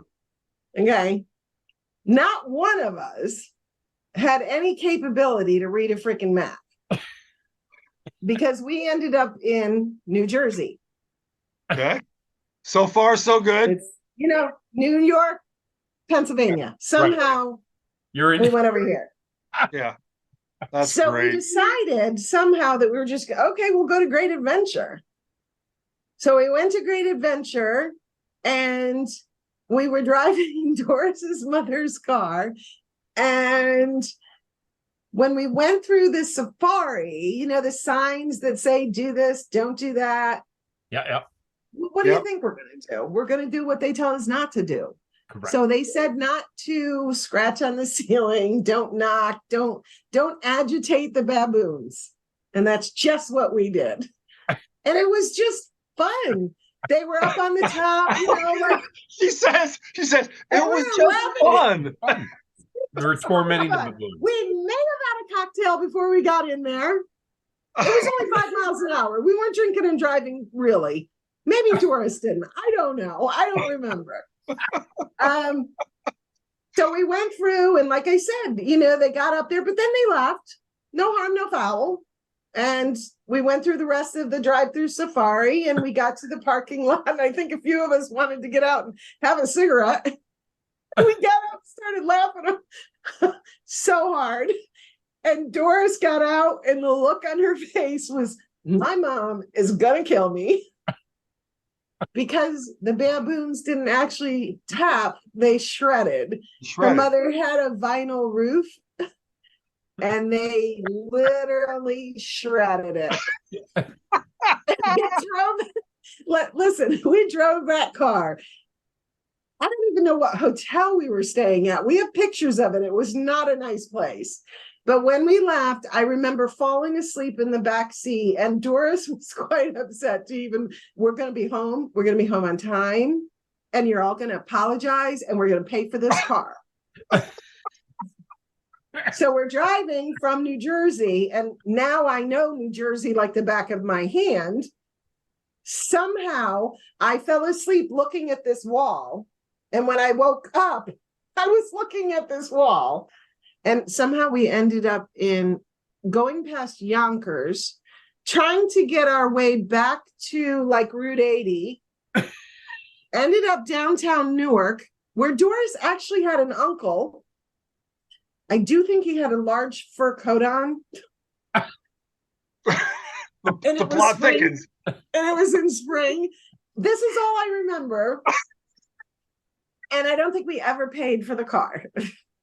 Okay. Not one of us had any capability to read a freaking map because we ended up in New Jersey. Okay. So far, so good. It's, New York, Pennsylvania. Somehow we went over here. Yeah. That's so great. We decided somehow that we were just, okay, we'll go to Great Adventure. So we went to Great Adventure and we were driving Doris's mother's car. And when we went through the safari, the signs that say, do this, don't do that. Yeah. What do you think we're going to do? We're going to do what they tell us not to do. Correct. So they said not to scratch on the ceiling, don't knock, don't agitate the baboons. And that's just what we did. And it was just fun. They were up on the top, like she says it was just fun. They were tormenting the baboons. We may have had a cocktail before we got in there. It was only 5 miles an hour. We weren't drinking and driving, really. Maybe Doris didn't. I don't know. I don't remember. So we went through, and like I said, they got up there, but then they left. No harm, no foul. And we went through the rest of the drive-through safari, and we got to the parking lot. And I think a few of us wanted to get out and have a cigarette. And we got up, started laughing so hard. And Doris got out, and the look on her face was, my mom is gonna kill me. Because the baboons didn't actually tap, they shredded. Her mother had a vinyl roof, and they literally shredded it. Listen, we drove that car. I don't even know what hotel we were staying at. We have pictures of it. It was not a nice place. But when we left, I remember falling asleep in the back seat, and Doris was quite upset we're going to be home. We're going to be home on time, and you're all going to apologize, and we're going to pay for this car. So we're driving from New Jersey, and now I know New Jersey like the back of my hand. Somehow I fell asleep looking at this wall. And when I woke up, I was looking at this wall. And somehow we ended up going past Yonkers, trying to get our way back to like Route 80, ended up downtown Newark, where Doris actually had an uncle. I do think he had a large fur coat on. The plot thickens. And it was in spring. This is all I remember. And I don't think we ever paid for the car.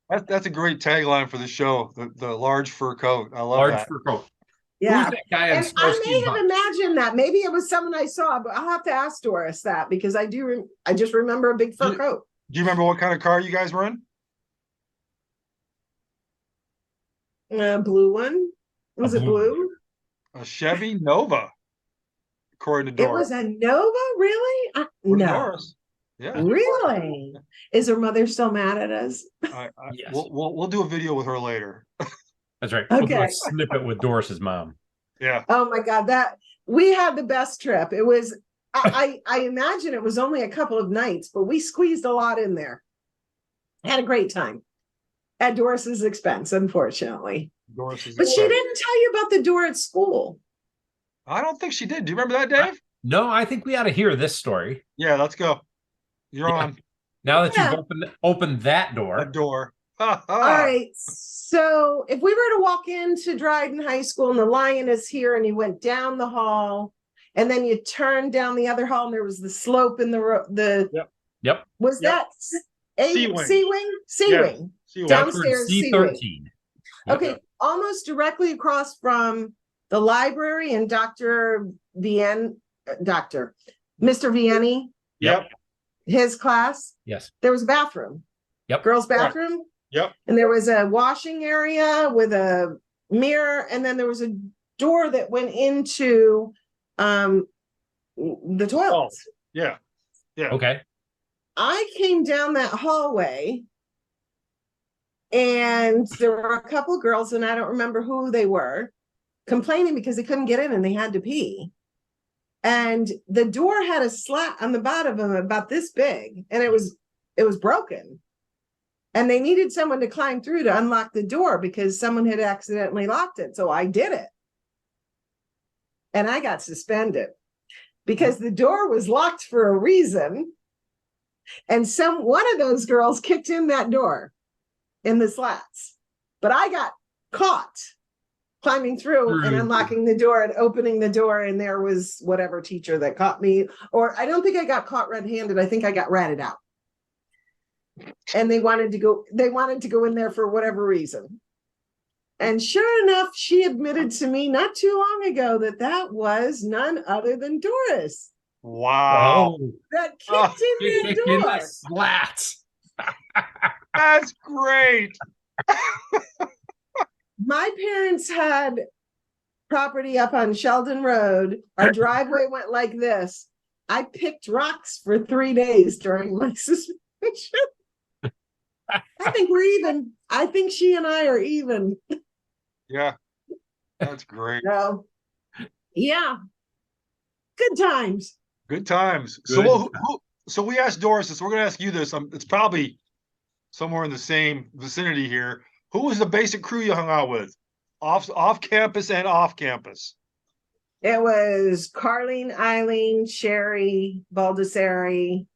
That's a great tagline for the show. The large fur coat. I love that. Large fur coat. Yeah. Who's that guy and I may have imagined that. Maybe it was someone I saw, but I'll have to ask Doris that, because I just remember a big fur coat. Do you remember what kind of car you guys were in? Blue one. Was it blue? A Chevy Nova, according to Doris. It was a Nova, really? No. Doris. Yeah. Really? Is her mother still mad at us? Yes. We'll do a video with her later. That's right. Okay. We'll do a snippet with Doris's mom. Yeah. Oh my God, we had the best trip. It was. I imagine it was only a couple of nights, but we squeezed a lot in there. Had a great time at Doris's expense, unfortunately. But she didn't tell you about the door at school. I don't think she did. Do you remember that, Dave? No, I think we ought to hear this story. Yeah, let's go. You're on. Now that you've opened that door. That door. All right. So if we were to walk into Dryden High School and the Lion is here, and you went down the hall, and then you turned down the other hall, and there was the slope in the Yep. Was that C-wing? C-wing. Downstairs C13. Okay, almost directly across from the library and Mr. Vianney. Yep. His class. Yes. There was a bathroom. Yep. Girls' bathroom. Yep. And there was a washing area with a mirror, and then there was a door that went into the toilets. Oh, yeah. Yeah. Okay. I came down that hallway, and there were a couple girls, and I don't remember who they were, complaining because they couldn't get in and they had to pee. And the door had a slat on the bottom of it about this big, and it was broken. And they needed someone to climb through to unlock the door because someone had accidentally locked it. So I did it. And I got suspended because the door was locked for a reason. And one of those girls kicked in that door in the slats. But I got caught climbing through and unlocking the door and opening the door. And there was whatever teacher that caught me. Or I don't think I got caught red-handed. I think I got ratted out. And they wanted to go in there for whatever reason. And sure enough, she admitted to me not too long ago that was none other than Doris. Wow. That kicked in the door. The slats. That's great. My parents had property up on Sheldon Road. Our driveway went like this. I picked rocks for 3 days during my suspension. I think we're even. I think she and I are even. Yeah. That's great. So, yeah. Good times. Good times. Good. So we asked Doris this. We're going to ask you this. It's probably somewhere in the same vicinity here. Who was the basic crew you hung out with? Off campus and off campus? It was Carleen, Eileen, Sherri Baldessarre,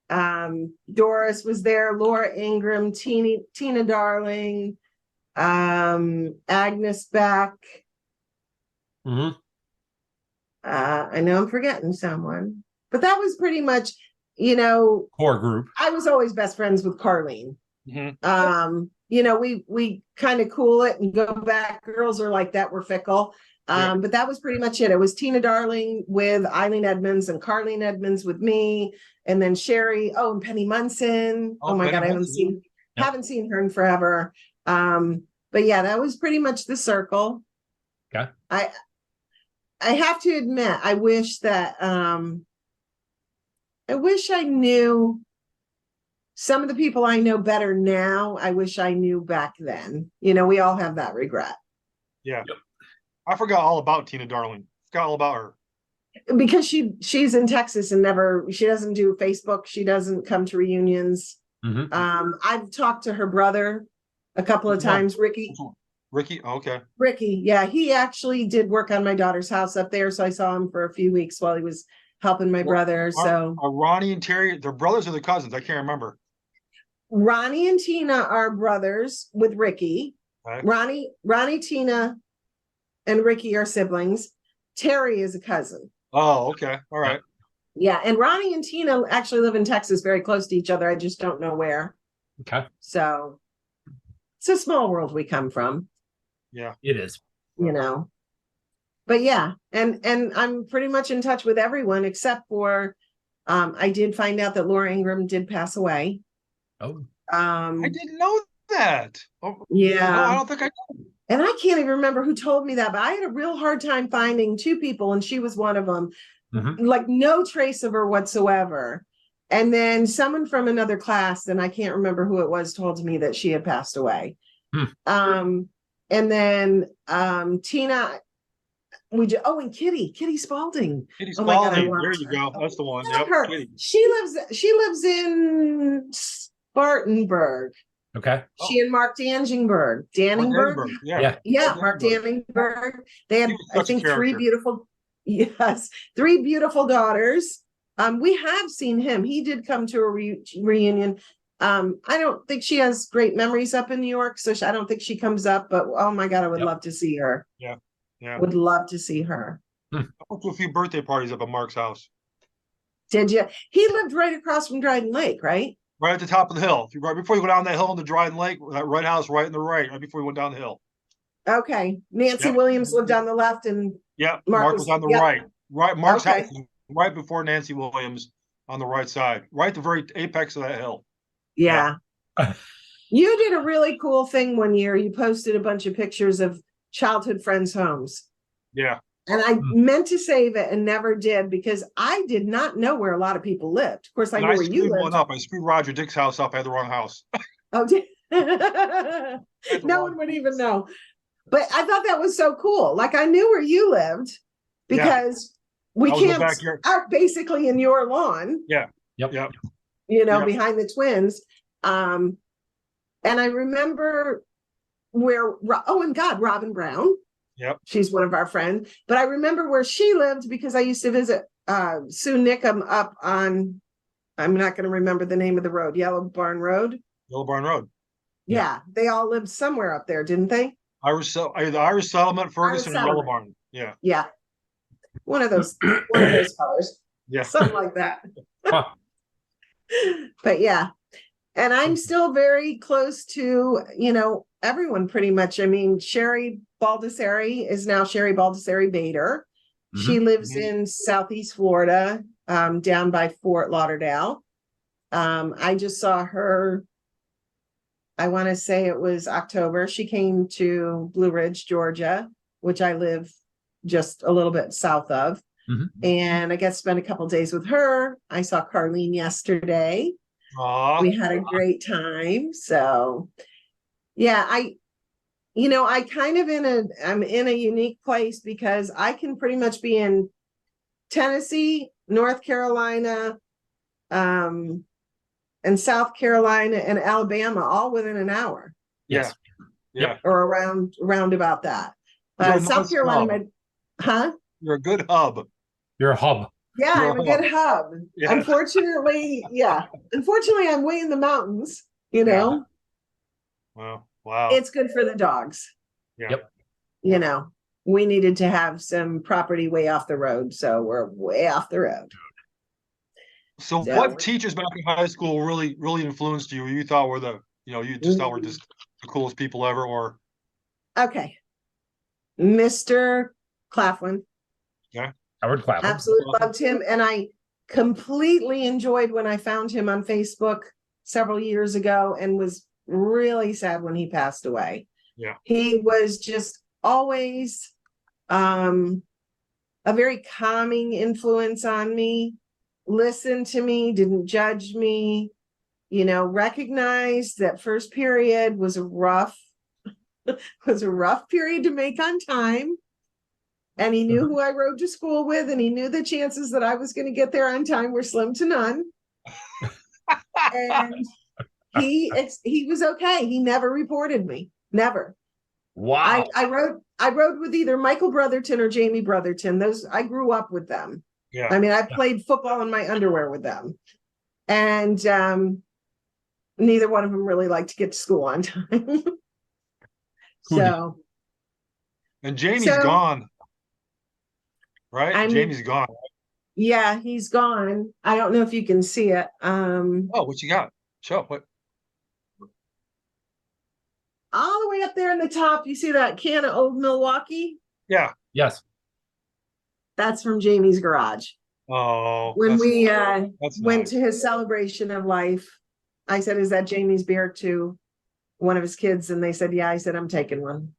Doris was there, Laura Ingram, Tina Darling, Agnes Beck. Mm-hmm. I know I'm forgetting someone, but that was pretty much, you know, core group. I was always best friends with Carleen. Mm-hmm. You know, we kind of cool it and go back. Girls are like that. We're fickle. But that was pretty much it. It was Tina Darling with Eileen Edmonds and Carleen Edmonds with me, and then Sherri. Oh, and Penny Munson. Oh my God, I haven't seen her in forever. But yeah, that was pretty much the circle. Okay. I have to admit, I wish that I wish I knew some of the people I know better now. I wish I knew back then. You know, we all have that regret. Yeah. Yep. I forgot all about Tina Darling. Forgot all about her. Because she's in Texas and she doesn't do Facebook. She doesn't come to reunions. Mm-hmm. I've talked to her brother a couple of times, Ricky. Ricky? Oh, okay. Ricky, yeah. He actually did work on my daughter's house up there. So I saw him for a few weeks while he was helping my brother. Are Ronnie and Terry, they're brothers or they're cousins? I can't remember. Ronnie and Tina are brothers with Ricky. Okay. Ronnie, Tina, and Ricky are siblings. Terry is a cousin. Oh, okay. All right. Yeah. And Ronnie and Tina actually live in Texas, very close to each other. I just don't know where. Okay. So it's a small world we come from. Yeah, it is. You know. But yeah, and I'm pretty much in touch with everyone except for I did find out that Laura Ingram did pass away. Oh. I didn't know that. Oh, yeah. No, I don't think I did. And I can't even remember who told me that, but I had a real hard time finding two people, and she was one of them. Mm-hmm. Like no trace of her whatsoever. And then someone from another class, and I can't remember who it was, told me that she had passed away. And then Tina, and Kitty Spaulding. Kitty Spaulding. There you go. That's the one. Yep. Her. She lives in Spartanburg. Okay. She and Mark Daningburg. Yeah, Mark Daningburg. They had, I think, three beautiful daughters. We have seen him. He did come to a reunion. I don't think she has great memories up in New York, so I don't think she comes up, but oh my God, I would love to see her. Yeah. Would love to see her. I went to a few birthday parties up at Mark's house. Did you? He lived right across from Dryden Lake, right? Right at the top of the hill. Right before you go down that hill in the Dryden Lake, that red house right in the right before you went down the hill. Okay. Nancy Williams lived on the left, and Mark was on the right. Right, Mark's house right before Nancy Williams on the right side, right at the very apex of that hill. Yeah. You did a really cool thing one year. You posted a bunch of pictures of childhood friends' homes. Yeah. And I meant to save it and never did because I did not know where a lot of people lived. Of course, I knew where you lived. I screwed Roger Dick's house up. I had the wrong house. Oh, no one would even know. But I thought that was so cool. Like I knew where you lived because we camped out basically in your lawn. Yeah. Yep. You know, behind the twins. And I remember Robin Brown. Yep. She's one of our friends. But I remember where she lived because I used to visit Sue Nickem up on, I'm not going to remember the name of the road, Yellow Barn Road. Yeah. They all lived somewhere up there, didn't they? The Irish Settlement, Ferguson, and Yellow Barn. Yeah. Yeah. One of those colors. Yeah. Something like that. But yeah. And I'm still very close to, everyone pretty much. I mean, Sherri Baldessarre is now Sherri Baldessarre Bader. Mm-hmm. She lives in Southeast Florida, down by Fort Lauderdale. I just saw her, I want to say it was October. She came to Blue Ridge, Georgia, which I live just a little bit south of. Mm-hmm. And I got to spend a couple of days with her. I saw Carleen yesterday. Aww. We had a great time. So yeah, I'm in a unique place because I can pretty much be in Tennessee, North Carolina, and South Carolina and Alabama all within an hour. Yes. Yeah. Or around about that. South Carolina, You're a good hub. You're a hub. Yeah, I'm a good hub. Yeah. Unfortunately, I'm way in the mountains, you know. Wow. It's good for the dogs. Yeah. Yep. You know, we needed to have some property way off the road, so we're way off the road. So So- what teachers back in high school really influenced you? You thought were you just thought were just the coolest people ever, or? Okay. Mr. Claflin. Howard Clapham. Absolutely loved him. And I completely enjoyed when I found him on Facebook several years ago and was really sad when he passed away. Yeah. He was just always a very calming influence on me, listened to me, didn't judge me, you know, recognized that first period was a rough period to make on time. And he knew who I rode to school with, and he knew the chances that I was going to get there on time were slim to none. And he was okay. He never reported me. Never. Wow. I rode with either Michael Brotherton or Jamie Brotherton. Those I grew up with them. Yeah. I mean, I played football in my underwear with them. And neither one of them really liked to get to school on time. So And Jamie's So- gone. Right? I'm- Jamie's gone. yeah, he's gone. I don't know if you can see it. Oh, what you got? Show what? All the way up there in the top, you see that can of Old Milwaukee? Yeah. Yes. That's from Jamie's garage. Oh. When that's- we that's went nice. to his celebration of life, I said, "Is that Jamie's beer to one of his kids?" And they said, "Yeah." I said, "I'm taking one."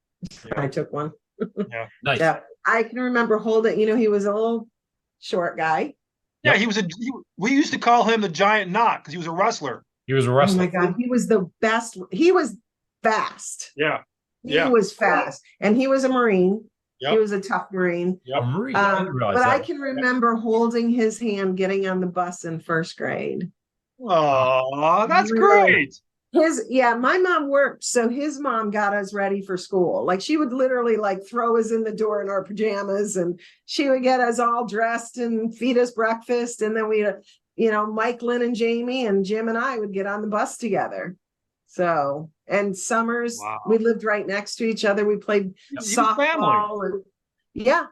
Yeah. I took one. Nice. Yeah, I can remember holding. You know, he was a little short guy. Yeah, we used to call him the Giant Knot because he was a wrestler. He was a Oh wrestler. my God, he was the best. He was fast. Yeah. He Yeah. was fast, and he was a Marine. Yep. He was a tough Marine. A Marine. I didn't realize But I that. can remember holding his hand getting on the bus in first grade. Oh, that's Really? great. My mom worked, so his mom got us ready for school. Like she would literally like throw us in the door in our pajamas, and she would get us all dressed and feed us breakfast. And then we, Mike, Lynn, and Jamie, and Jim and I would get on the bus together. So, and summers, Wow. we lived right next to each other. We played You softball and yeah.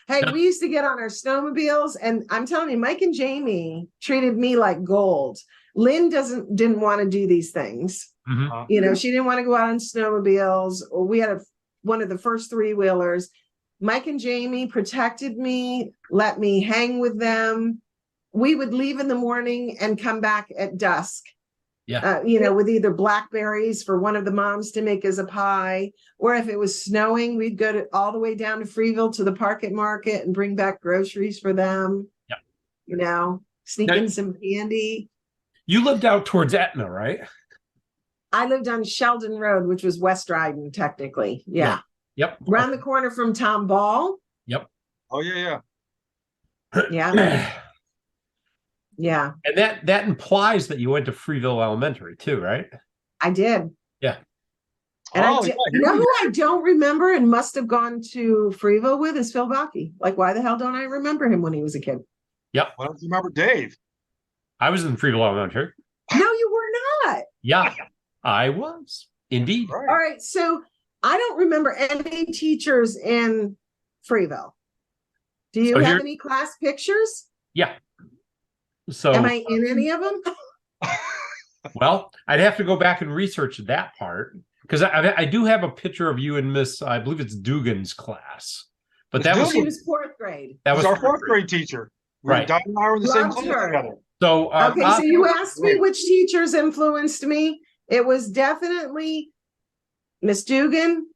Hey, we used to get on our snowmobiles, and I'm telling you, Mike and Jamie treated me like gold. Lynn didn't want to do these things. Mhm. You know, she didn't want to go out on snowmobiles. Or we had one of the first 3-wheelers. Mike and Jamie protected me, let me hang with them. We would leave in the morning and come back at dusk. Yeah. With either blackberries for one of the moms to make as a pie, or if it was snowing, we'd go all the way down to Freeville to the market and bring back groceries for them. Yeah. Sneak Now- in some candy. You lived out towards Etna, right? I lived on Sheldon Road, which was West Dryden, technically. Yeah. Yep. Around the corner from Tom Ball. Oh, yeah. Yeah. Yeah, And that implies that you went to Freeville Elementary too, right? I did. Yeah. And Oh, you know who I don't remember and must have gone to Freeville with is Phil Bache. Like, why the hell don't I remember him when he was a kid? Why don't you remember Dave? I was in Freeville Elementary. No, you were not. Yeah, I was indeed. Right. All right. So I don't remember any teachers in Freeville. Do you So have here- any class pictures? Yeah. So, Am I in any of them? well, I'd have to go back and research that part because I do have a picture of you in Miss, I believe it's Dugan's class, but that was She was 4th grade. That was our fourth grade teacher. Right. Diane and I were in the same Loved class her. together. so. Okay, so you asked me which teachers influenced me. It was definitely Miss Dugan,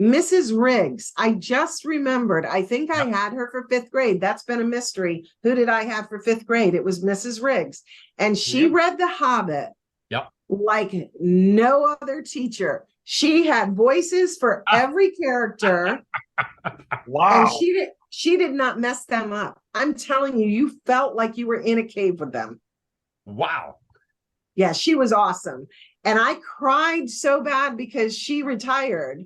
Mrs. Riggs. I just remembered. I think I had her for 5th grade. That's been a mystery. Who did I have for 5th grade? It was Mrs. Riggs. And she Yep. read The Hobbit Yep. like no other teacher. She had voices for every character. Wow. And she did not mess them up. I'm telling you, you felt like you were in a cave with them. Wow. Yeah, she was awesome. And I cried so bad because she retired.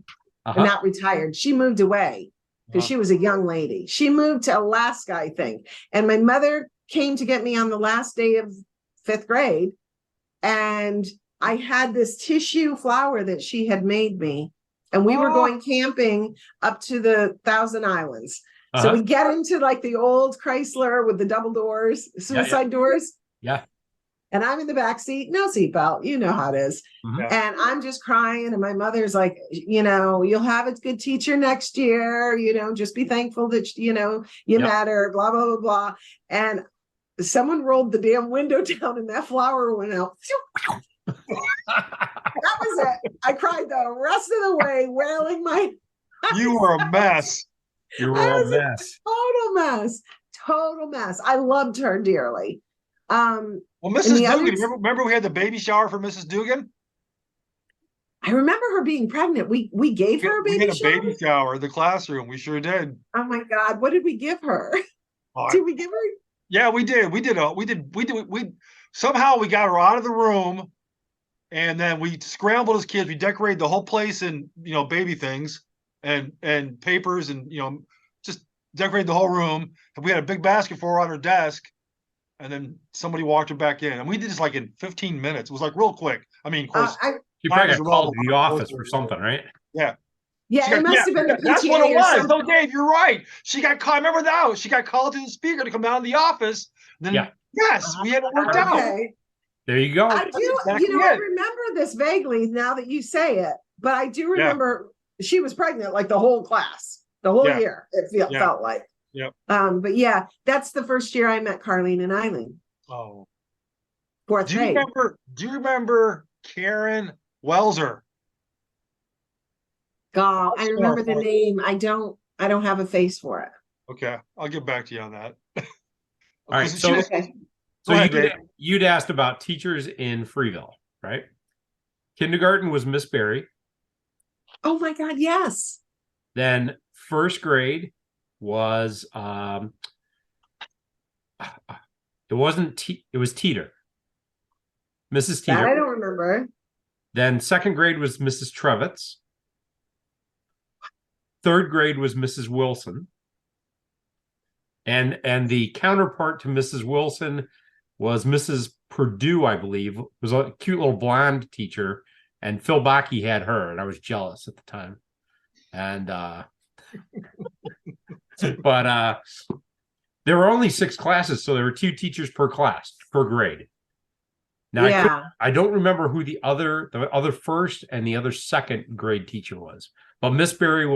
Uh-huh. Not retired. She moved away. because she was a young lady. She moved to Alaska, I think. And my mother came to get me on the last day of 5th grade. And I had this tissue flower that she had made me. And we were going camping up to the Thousand Islands. So we get into like the old Chrysler with the double doors, suicide doors. Yeah. And I'm in the back seat, no seatbelt. You know how it is. And I'm just crying. And my mother's like, you'll have a good teacher next year. Just be thankful that, you matter, blah, blah, blah, blah. And someone rolled the damn window down and that flower went out. That was it. I cried the rest of the way, wailing my. You were a mess. You were a mess. Total mess. I loved her dearly. Well, Mrs. Dugan, remember we had the baby shower for Mrs. Dugan? I remember her being pregnant. We gave her a baby shower. We had a baby shower in the classroom. We sure did. Oh my God. What did we give her? Did we give her? Yeah, we did. We somehow we got her out of the room, and then we scrambled as kids. We decorated the whole place in, baby things and papers and, just decorated the whole room. And we had a big basket for her on her desk. And then somebody walked her back in. And we did this like in 15 minutes. It was like real quick. I mean, of course. She probably got called to the office or something, right? Yeah, it must have been the PTA. That's what it was. No, Dave, you're right. She got called. I remember that. She got called to the speaker to come down to the office. Then, yes, we had it worked out. There you go. I do. I remember this vaguely now that you say it. But I do remember she was pregnant like the whole class, the whole year. It felt like. Yep. But that's the first year I met Carleen and Eileen. Oh. 4th grade. Do you remember Karen Welser? God, I remember the name. I don't have a face for it. Okay. I'll get back to you on that. All right. So you'd asked about teachers in Freeville, right? Kindergarten was Miss Berry. Oh my God, yes. Then 1st grade was it was Teeter. Mrs. Teeter. That I don't remember. Then 2nd grade was Mrs. Trevitz. 3rd grade was Mrs. Wilson. And the counterpart to Mrs. Wilson was Mrs. Purdue, I believe. It was a cute little blonde teacher. And Phil Bache had her, and I was jealous at the time. And but there were only 6 classes, so there were 2 teachers per class, per grade. Now I don't remember who the other 1st and the other 2nd grade teacher was, but Miss Berry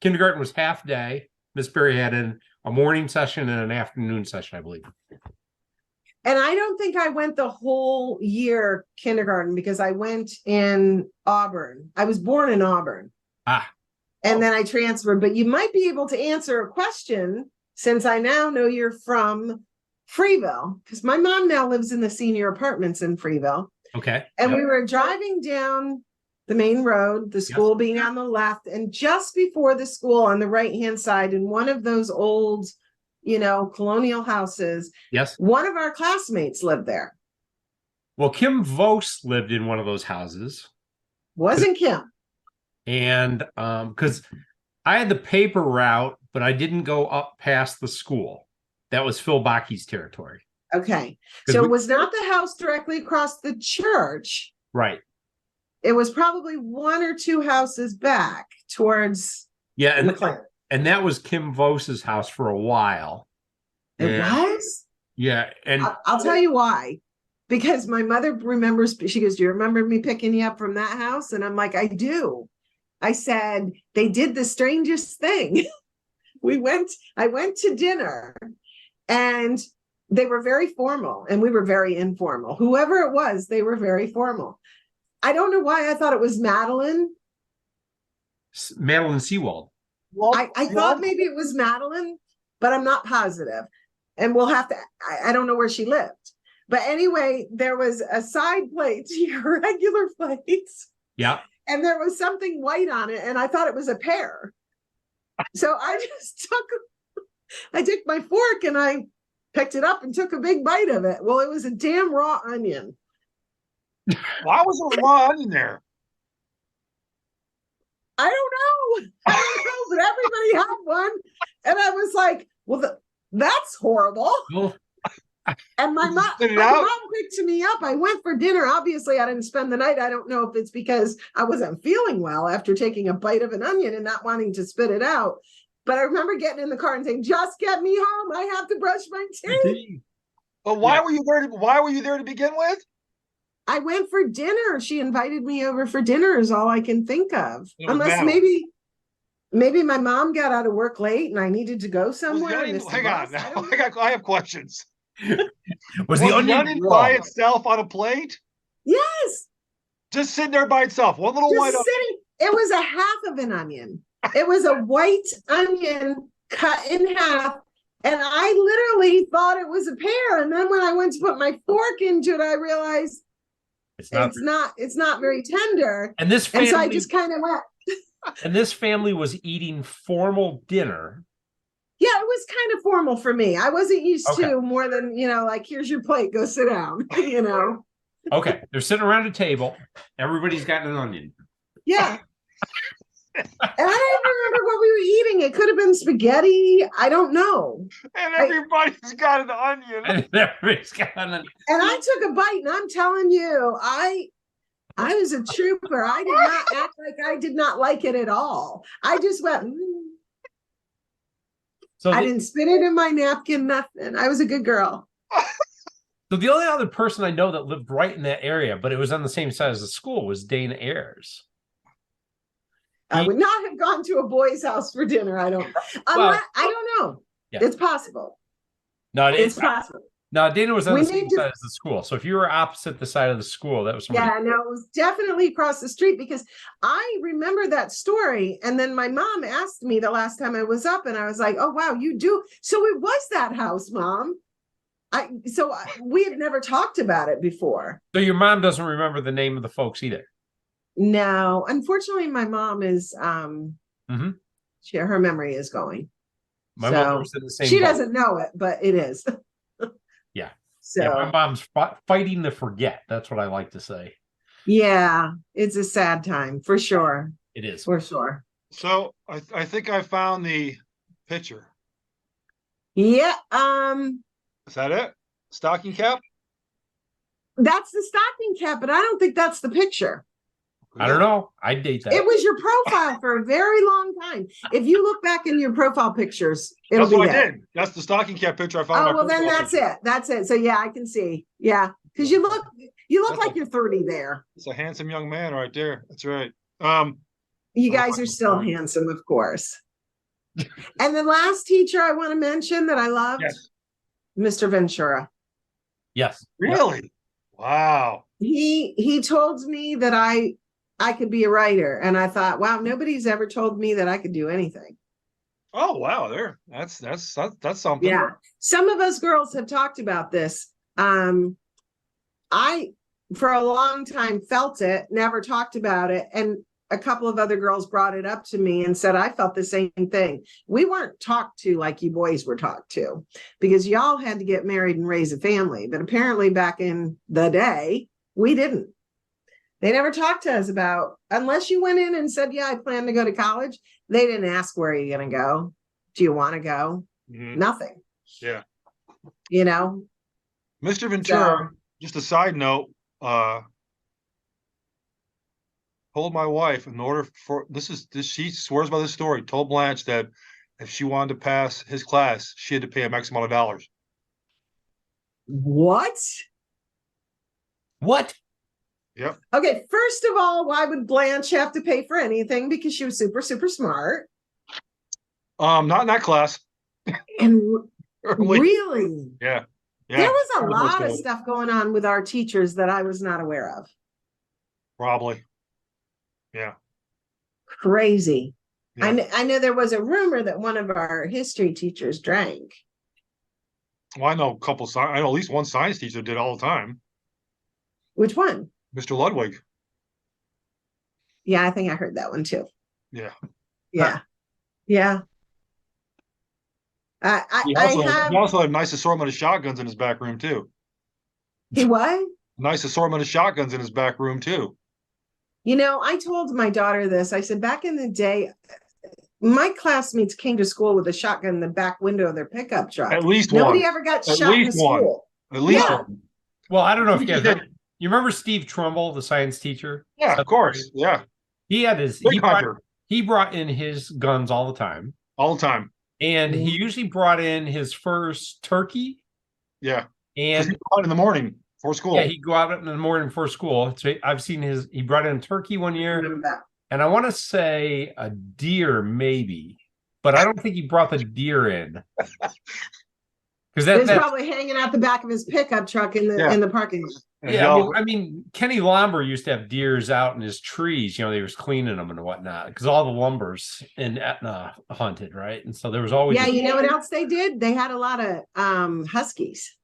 kindergarten was half day. Miss Berry had a morning session and an afternoon session, I believe. And I don't think I went the whole year kindergarten because I went in Auburn. I was born in Auburn. And then I transferred, but you might be able to answer a question since I now know you're from Freeville, because my mom now lives in the senior apartments in Freeville. Okay. And we were driving down the main road, the school being on the left, and just before the school on the right-hand side in one of those old, colonial houses. Yes. One of our classmates lived there. Well, Kim Vose lived in one of those houses. Wasn't Kim. And because I had the paper route, but I didn't go up past the school. That was Phil Bache's territory. Okay. So it was not the house directly across the church. Right. It was probably 1 or 2 houses back towards and that was Kim Vose's house for a while. It was? Yeah. And I'll tell you why. Because my mother remembers, she goes, do you remember me picking you up from that house? And I'm like, I do. I said, they did the strangest thing. I went to dinner and they were very formal and we were very informal. Whoever it was, they were very formal. I don't know why I thought it was Madeline Seewald. I thought maybe it was Madeline, but I'm not positive. And we'll have to, I don't know where she lived. But anyway, there was a side plate to your regular plates. Yeah. And there was something white on it. And I thought it was a pear. So I just took my fork and I picked it up and took a big bite of it. Well, it was a damn raw onion. Why was there a raw onion there? I don't know. I don't know, but everybody had one. And I was like, well, that's horrible. Well, and my mom picked me up. I went for dinner. Obviously, I didn't spend the night. I don't know if it's because I wasn't feeling well after taking a bite of an onion and not wanting to spit it out. But I remember getting in the car and saying, just get me home. I have to brush my teeth. But why were you there? Why were you there to begin with? I went for dinner. She invited me over for dinner is all I can think of. Unless Madeline. maybe my mom got out of work late and I needed to go somewhere. Hang on now. I have questions. Was the onion by itself on a plate? Yes. Just sitting there by itself. One little white onion. It was a half of an onion. It was a white onion cut in half. And I literally thought it was a pear. And then when I went to put my fork into it, I realized it's not very tender. And this family, so I just kind of went. And this family was eating formal dinner. Yeah, it was kind of formal for me. I wasn't used to more than, like, here's your plate, go sit down, Okay, they're sitting around a table. Everybody's got an onion. Yeah. And I don't even remember what we were eating. It could have been spaghetti. I don't know. And everybody's got an onion. And everybody's got an onion. And I took a bite, and I'm telling you, I was a trooper. I did not act like I did not like it at all. I just went, So I didn't spit it in my napkin, nothing. I was a good girl. So the only other person I know that lived right in that area, but it was on the same side as the school, was Dane Ayers. I would not have gone to a boy's house for dinner. I don't know. Yeah. It's possible. No, it's possible. No, Dana was on the same side as the school. So if you were opposite the side of the school, that was somebody. Yeah, no, it was definitely across the street because I remember that story. And then my mom asked me the last time I was up, and I was like, oh, wow, you do. So it was that house, Mom. We had never talked about it before. So your mom doesn't remember the name of the folks either? No, unfortunately, my mom is, her memory is going. My mother was in the same She doesn't know it, but it is. Yeah. So my mom's fighting to forget. That's what I like to say. Yeah, it's a sad time for sure. It is. For sure. So I think I found the picture. Yeah. Is that it? Stocking cap? That's the stocking cap, but I don't think that's the picture. I don't know. I'd date that. It was your profile for a very long time. If you look baok in your profile pictures, it'll be there. I did. That's the stocking cap picture I found. Oh, well, then that's it. That's it. So yeah, I can see. Yeah, because you look like you're 30 there. It's a handsome young man right there. That's right. You guys are still handsome, of course. And the last teacher I want to mention that I loved, Mr. Ventura. Yes. Really? Yep. Wow. He told me that I could be a writer, and I thought, wow, nobody's ever told me that I could do anything. Oh wow, that's something. Yeah, some of us girls have talked about this. I for a long time felt it, never talked about it, and a couple of other girls brought it up to me and said I felt the same thing. We weren't talked to like you boys were talked to, because y'all had to get married and raise a family, but apparently back in the day we didn't. They never talked to us about, unless you went in and said, yeah, I plan to go to college. They didn't ask, where are you going to go? Do you want to go? Mm-hmm. Nothing. Yeah. So, Mr. Ventura, just a side note, told my wife in order for, she swears by this story, told Blanche that if she wanted to pass his class, she had to pay a max amount of dollars. What? Yep. Okay, first of all, why would Blanche have to pay for anything? Because she was super, super smart. Not in that class. And really? Yeah. There was a lot of stuff going on with our teachers that I was not aware of. Probably. Yeah. Crazy. Yeah. I know there was a rumor that one of our history teachers drank. Well, I know I know at least one science teacher did all the time. Which one? Mr. Ludwig. Yeah, I think I heard that one too. Yeah. Yeah. Yeah. He also had a nice assortment of shotguns in his back room too. He what? Nice assortment of shotguns in his back room too. I told my daughter this. I said, back in the day, my classmates came to school with a shotgun in the back window of their pickup truck. At least Nobody one. ever got At shot in least the one. school. At least Yeah. one. Well, I don't know if you guys Yeah. remember, you remember Steve Trumbull, the science teacher? Yeah, of course. Yeah. He had his Big hunter. he brought in his guns all the time. All the time. And he usually brought in his first turkey. Yeah. And he'd go out in the morning for school. Yeah, he'd go out in the morning for school. So I've seen he brought in turkey one year. And I want to say a deer, maybe. But I don't think he brought the deer in. Because that's probably hanging out the back of his pickup truck in the parking lot. Yeah, I mean, Kenny Lomber used to have deers out in his trees. They was cleaning them and whatnot because all the lumbers in Etna hunted, right? And so there was always you know what else they did? They had a lot of huskies.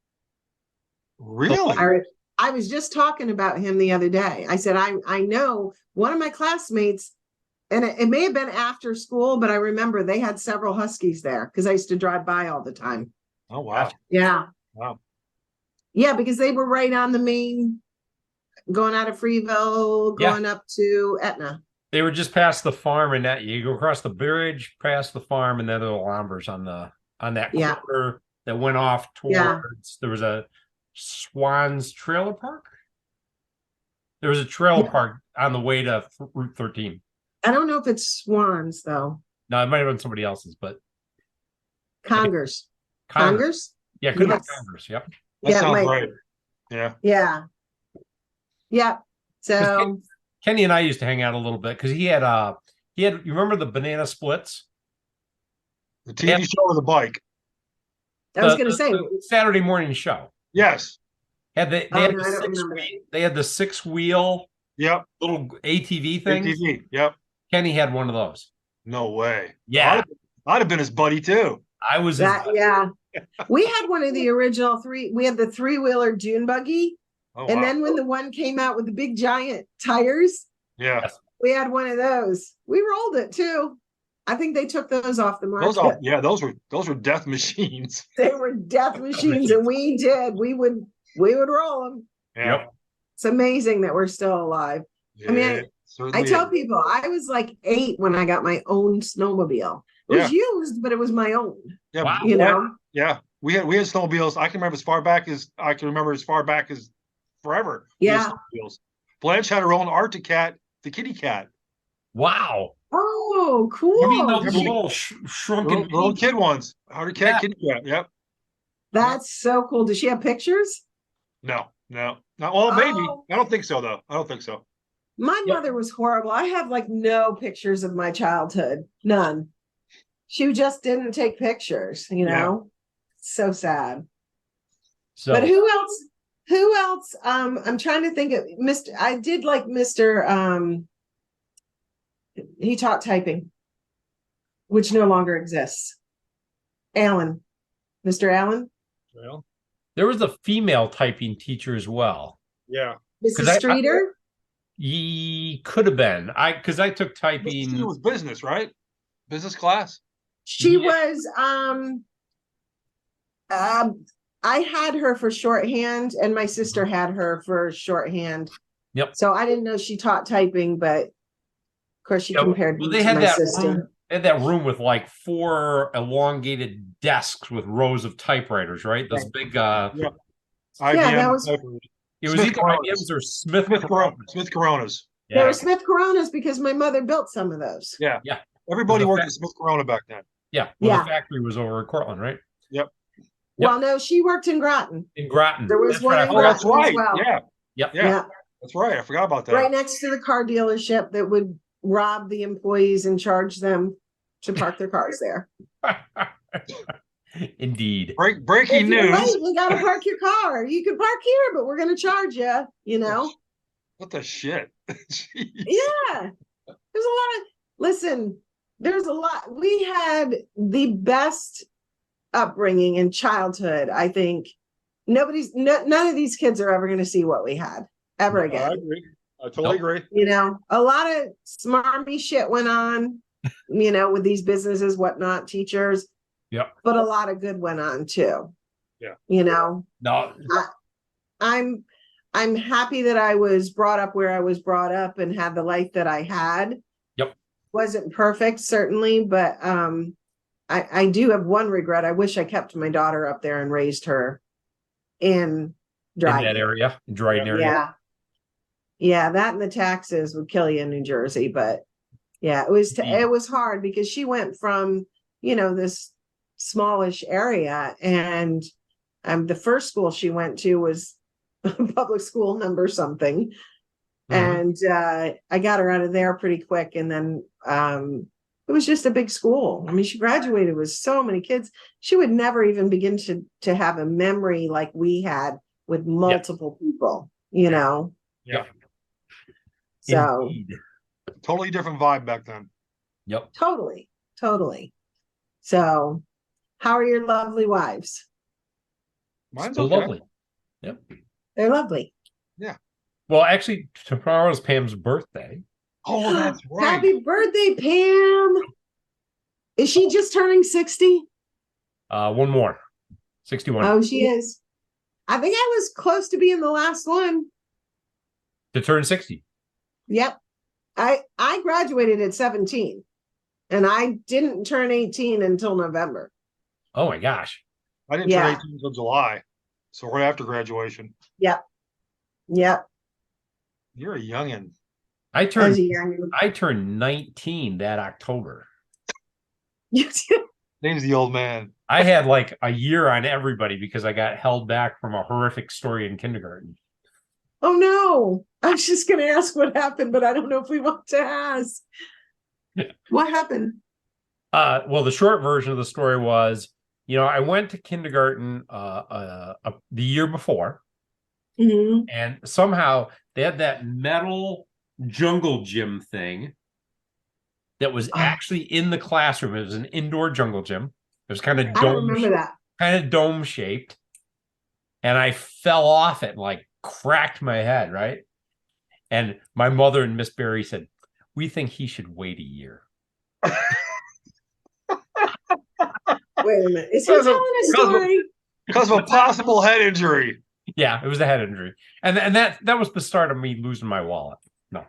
Really? I was just talking about him the other day. I said I know one of my classmates, and it may have been after school, but I remember they had several huskies there because I used to drive by all the time. Oh wow! Yeah. Wow. Yeah, because they were right on the main, going out of Freeville, going up to Etna. They were just past the farm, and that you go across the bridge, past the farm, and then there were Lombers on that corner that went off towards. There was a Swans trailer park. There was a trailer park on the way to Route 13. I don't know if it's Swans though. No, it might have been somebody else's, but Congers. Yeah, could be Congers. Yep. That sounds right. Yeah. Yeah. So Kenny and I used to hang out a little bit because he had you remember the Banana Splits? The TV show or the bike? I was gonna say the Saturday morning show. Yes. They had the 6-wheel little ATV thing. ATV, yep. Kenny had one of those. No way. Yeah. I'd have been his buddy too. I was We had one of the original we had the 3-wheeler dune buggy. Oh, and then when the one came out with the big giant tires, we had one of those. We rolled it too. I think they took those off the market. Those were death machines. They were death machines, and we would roll them. Yep. It's amazing that we're still alive. Yeah, I mean, I tell people I was like 8 when I got my own snowmobile. It was used, but it was my own. Yeah, wow. Yeah, we had snowmobiles. I can remember as far back as forever. Yeah. Blanche had her own Arctic cat, the kitty cat. Wow. Oh, cool. I mean, those little shrunken little kid ones. Arctic cat, kitty cat. Yep. That's so cool. Does she have pictures? No. Oh, maybe. I don't think so, though. I don't think so. My mother was horrible. I have like no pictures of my childhood. None. She just didn't take pictures, So sad. So, but who else? I'm trying to think of I did like Mr. He taught typing, which no longer exists. Allen. Mr. Allen. Well, there was a female typing teacher as well. Yeah. Mrs. Streeter? He could have been. Because I took typing. It was business, right? Business class. She was I had her for shorthand, and my sister had her for shorthand. Yep. So I didn't know she taught typing, but of course she compared me to my sister. They had that room with like 4 elongated desks with rows of typewriters, right? Those big that was it was either IBMs or Smith Coronas. Yeah. They were Smith Coronas because my mother built some of those. Yeah. Everybody worked at Smith Corona back then. Yeah. Well, the factory was over in Cortland, right? Yep. Well, no, she worked in Groton. There was one in Groton. That's right. As well. Yeah. That's right. I forgot about that. Right next to the car dealership that would rob the employees and charge them to park their cars there. Indeed. Breaking news. Late, you got to park your car. You can park here, but we're going to charge you, What the shit? Yeah. There's a lot. We had the best upbringing in childhood. I think none of these kids are ever going to see what we had ever again. I agree. I totally agree. A lot of smarmy shit went on, with these businesses, whatnot, teachers. Yeah. But a lot of good went on too. Yeah. No. I'm happy that I was brought up where I was brought up and had the life that I had. Yep. Wasn't perfect, certainly, but I do have one regret. I wish I kept my daughter up there and raised her in Dryden. In that area, Dryden area. Yeah. Yeah, that and the taxes would kill you in New Jersey, but yeah, it was hard because she went from, this smallish area, and the first school she went to was public school number something. And I got her out of there pretty quick, and then it was just a big school. I mean, she graduated with so many kids. She would never even begin to have a memory like we had with multiple people, Yeah. So Indeed. Totally different vibe back then. Yep. Totally. So how are your lovely wives? Mine's Still okay. lovely. Yep. They're lovely. Yeah. Well, actually, tomorrow's Pam's birthday. Oh, that's right. Happy birthday, Pam. Is she just turning 60? One more. 61. Oh, she is. I think I was close to being the last one. To turn 60. Yep. I graduated at 17, and I didn't turn 18 until November. Oh my gosh. I didn't turn 18 until July. So right after graduation. Yep. You're a youngin'. I turned 19 that October. Name's the old man. I had like a year on everybody because I got held back from a horrific story in kindergarten. Oh no. I was just gonna ask what happened, but I don't know if we want to ask. What happened? Well, the short version of the story was, I went to kindergarten the year before, and somehow they had that metal jungle gym thing that was actually in the classroom. It was an indoor jungle gym. It was kind of dome shaped, and I fell off it and like cracked my head, right? And my mother and Miss Berry said, "We think he should wait a year." Wait a minute. Is he telling a story? Because of a possible head injury. Yeah, it was a head injury. And that was the start of me losing my wallet. No.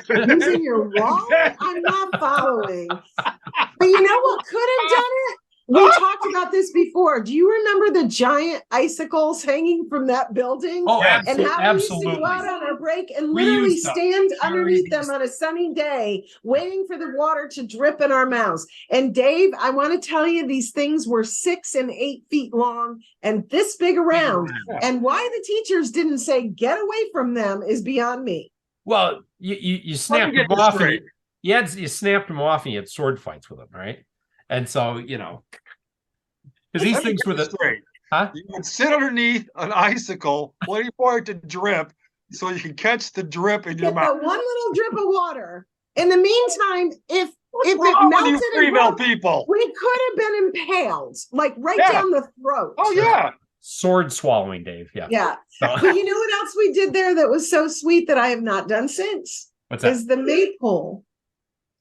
Losing your wallet? I'm not following. But you know what could have done it? We talked about this before. Do you remember the giant icicles hanging from that building? Oh, and how we used to go out on our break and literally stand underneath them on a sunny day, waiting for the water to drip in our mouths. And Dave, I want to tell you, these things were 6 and 8 feet long and this big around. And why the teachers didn't say, get away from them is beyond me. Well, you snapped them off. You snapped them off and you had sword fights with them, right? And so, because these things were you would sit underneath an icicle waiting for it to drip so you can catch the drip in your mouth. One little drip of water. In the meantime, if it melted female people, we could have been impaled, like down the throat. Oh yeah. Sword swallowing, Dave. Yeah. So. But you know what else we did there that was so sweet that I have not done since? What's that? Is the maypole.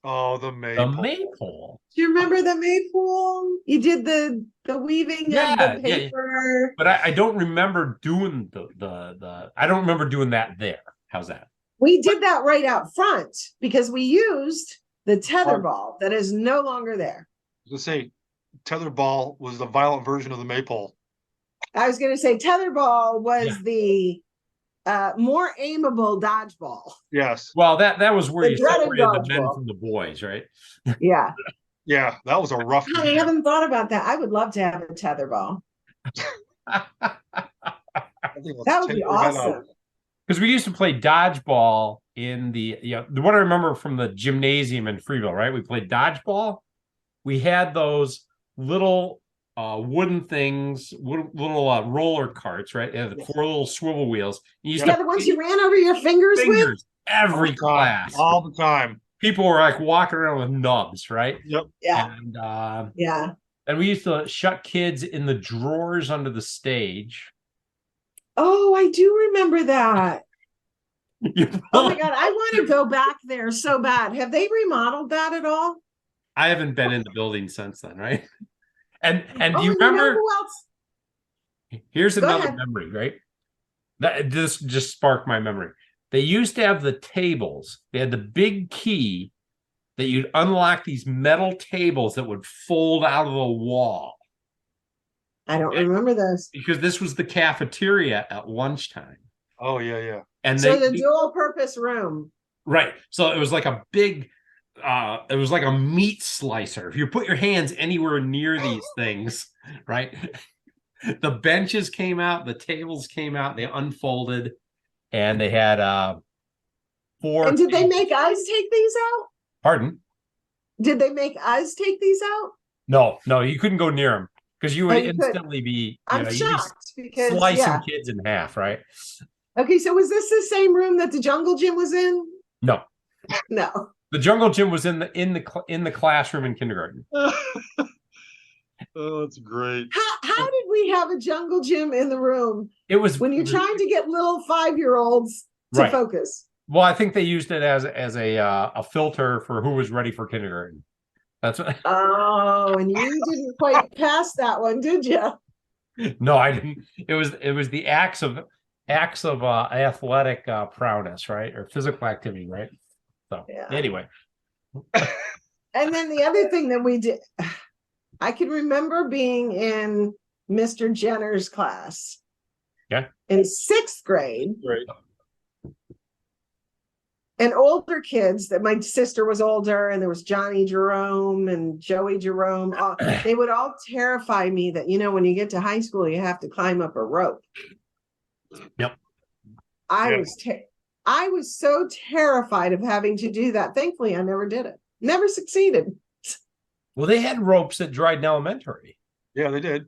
Oh, the maypole. The maypole. Do you remember the maypole? You did the weaving of the paper. Yeah. But I don't remember doing I don't remember doing that there. How's that? We did that right out front because we used the tetherball that is no longer there. I was going to say, tetherball was the violent version of the maypole. I was going to say tetherball was the more aimable dodgeball. Yes. Well, that was where you separated the men from the boys, right? Yeah. Yeah, that was a rough. I haven't thought about that. I would love to have a tetherball. That would be awesome. Because we used to play dodgeball in the what I remember from the gymnasium in Freeville, right? We played dodgeball. We had those little wooden things, little roller carts, right? They had the 4 little swivel wheels. The ones you ran over your fingers with? Every class. All the time. People were like walking around with nubs, right? Yep. Yeah. And and we used to shut kids in the drawers under the stage. Oh, I do remember that. Oh my God, I want to go back there so bad. Have they remodeled that at all? I haven't been in the building since then, right? And do you remember remember who else? Here's another memory, right? This just sparked my memory. They used to have the tables. They had the big key that you'd unlock these metal tables that would fold out of the wall. I don't remember those. Because this was the cafeteria at lunchtime. Oh, yeah. And so the dual purpose room. Right. So it was like a big, it was like a meat slicer. If you put your hands anywhere near these things, right? The benches came out, the tables came out, they unfolded, and they had 4. And did they make us take these out? Pardon? Did they make us take these out? No, you couldn't go near them because you would instantly be. I'm shocked because slicing kids in half, right? Okay, so was this the same room that the jungle gym was in? No. The jungle gym was in the classroom in kindergarten. Oh, that's great. How did we have a jungle gym in the room? It was when you're trying to get little 5-year-olds to focus. Well, I think they used it as a filter for who was ready for kindergarten. That's what. Oh, and you didn't quite pass that one, did you? No, I didn't. It was the acts of athletic prowess, right, or physical activity, right? So anyway. And then the other thing that we did, I can remember being in Mr. Jenner's class. Yeah. In 6th grade. Right. And older kids, that my sister was older, and there was Johnny Jerome and Joey Jerome. They would all terrify me that, when you get to high school, you have to climb up a rope. Yep. I was so terrified of having to do that. Thankfully, I never did it. Never succeeded. Well, they had ropes at Dryden Elementary. Yeah, they did.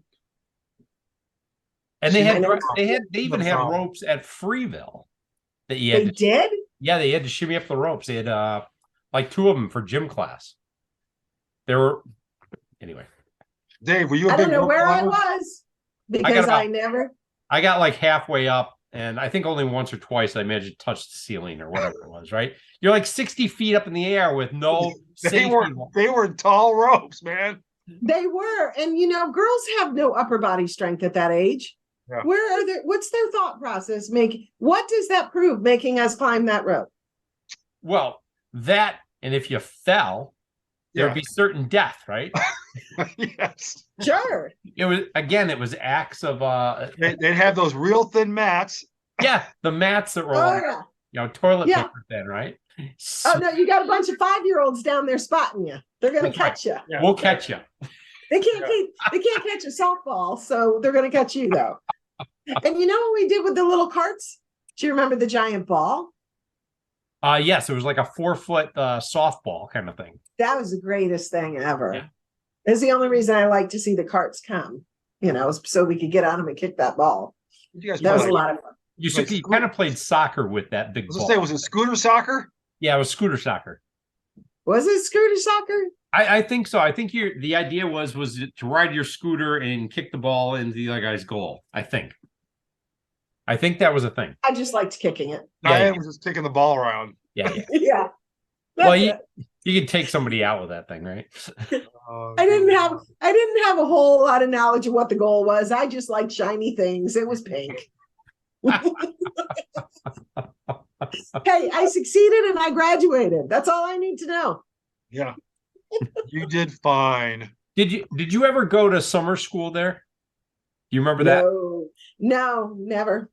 And they even had ropes at Freeville. They did? Yeah, they had to shimmy up the ropes. They had like 2 of them for gym class. There were anyway. Dave, were you? I don't know where I was because I never. I got like halfway up, and I think only once or twice I managed to touch the ceiling or whatever it was. Right, you're like 60 feet up in the air with no safety. They were tall ropes, man. They were, and girls have no upper body strength at that age. Yeah. What's their thought process? What does that prove making us climb that rope? Well, and if you fell, there'd be certain death, right? Yes. Sure. It was acts of they'd have those real thin mats. Yeah, the mats that were toilet paper thin, right? Oh no, you got a bunch of 5-year-olds down there spotting you. They're gonna catch you. Yeah. We'll catch you. They can't catch a softball, so they're gonna catch you though. And you know what we did with the little carts? Do you remember the giant ball? Yes, it was like a 4-foot softball kind of thing. That was the greatest thing ever. Yeah. It's the only reason I like to see the carts come, so we could get on them and kick that ball. That was a lot of fun. You kind of played soccer with that big ball. Was it scooter soccer? Yeah, it was scooter soccer. Was it scooter soccer? I think so. I think the idea was to ride your scooter and kick the ball into the other guy's goal. I think that was a thing. I just liked kicking it. Diane was just kicking the ball around. Yeah. Yeah. Well, you could take somebody out with that thing, right? I didn't have a whole lot of knowledge of what the goal was. I just liked shiny things. It was pink. Hey, I succeeded and I graduated. That's all I need to know. Yeah. You did fine. Did you ever go to summer school there? Do you remember that? No, never.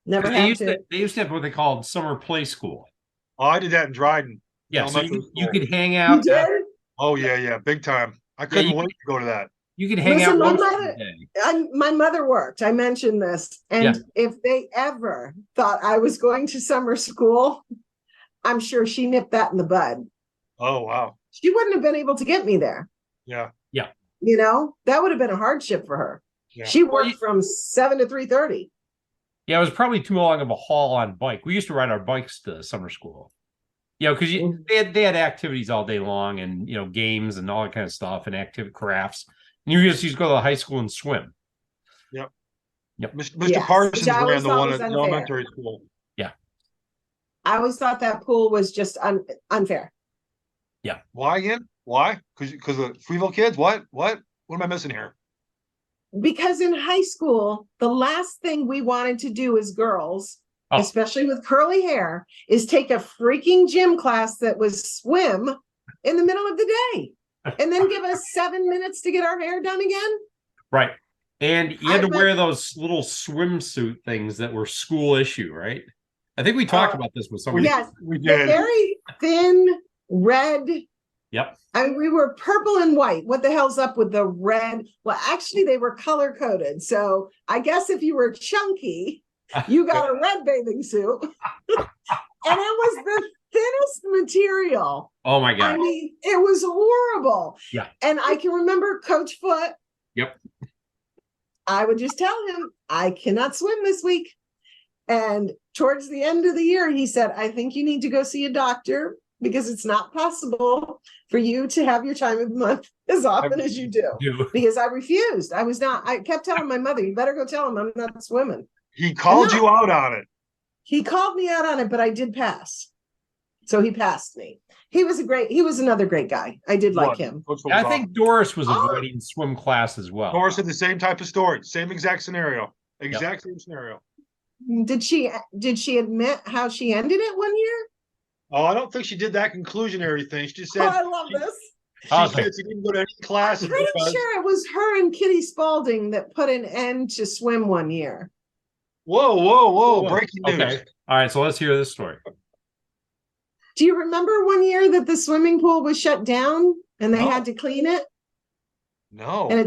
Never They used to have what they called summer play school. Oh, I did that in Dryden. Yeah, so you could hang out. You did? Oh, yeah, big time. I couldn't wait to go to that. You could hang out most of the day. My mother worked. I mentioned this. And if they ever thought I was going to summer school, I'm sure she nipped that in the bud. Oh, wow. She wouldn't have been able to get me there. Yeah. Yeah. That would have been a hardship for her. Yeah. She worked from 7 to 3:30. Yeah, it was probably too long of a haul on bike. We used to ride our bikes to summer school. Because they had activities all day long and, games and all that kind of stuff and active crafts. And you just used to go to the high school and swim. Yep. Mr. Parsons ran the one at elementary school. Yeah. I always thought that pool was just unfair. Yeah. Why again? Why? Because of Freeville kids? What am I missing here? because in high school, the last thing we wanted to do as girls, especially with curly hair, is take a freaking gym class that was swim in the middle of the day and then give us 7 minutes to get our hair done again. Right. And you had to wear those little swimsuit things that were school issue, right? I think we talked about this with somebody. Yes, we did. Very thin red. Yep. I mean, we were purple and white. What the hell's up with the red? Well, actually, they were color coded. So I guess if you were chunky, you got a red bathing suit. And it was the thinnest material. Oh my God. I mean, it was horrible. Yeah. And I can remember Coach Foote. Yep. I would just tell him, I cannot swim this week. And towards the end of the year, he said, I think you need to go see a doctor because it's not possible for you to have your time of the month as often as you do. Because I refused. I kept telling my mother, you better go tell him I'm not swimming. He called you out on it. He called me out on it, but I did pass. So he passed me. He was another great guy. I did like him. I think Doris was avoiding swim class as well. Doris had the same type of story, same exact scenario, same scenario. Did she admit how she ended it one year? Oh, I don't think she did that conclusionary thing. She just said, I love this. She said she didn't go to any classes. I'm pretty sure it was her and Kitty Spaulding that put an end to swim one year. Whoa. Breaking news. Okay. All right, so let's hear this story. Do you remember one year that the swimming pool was shut down and they had to clean it? No. And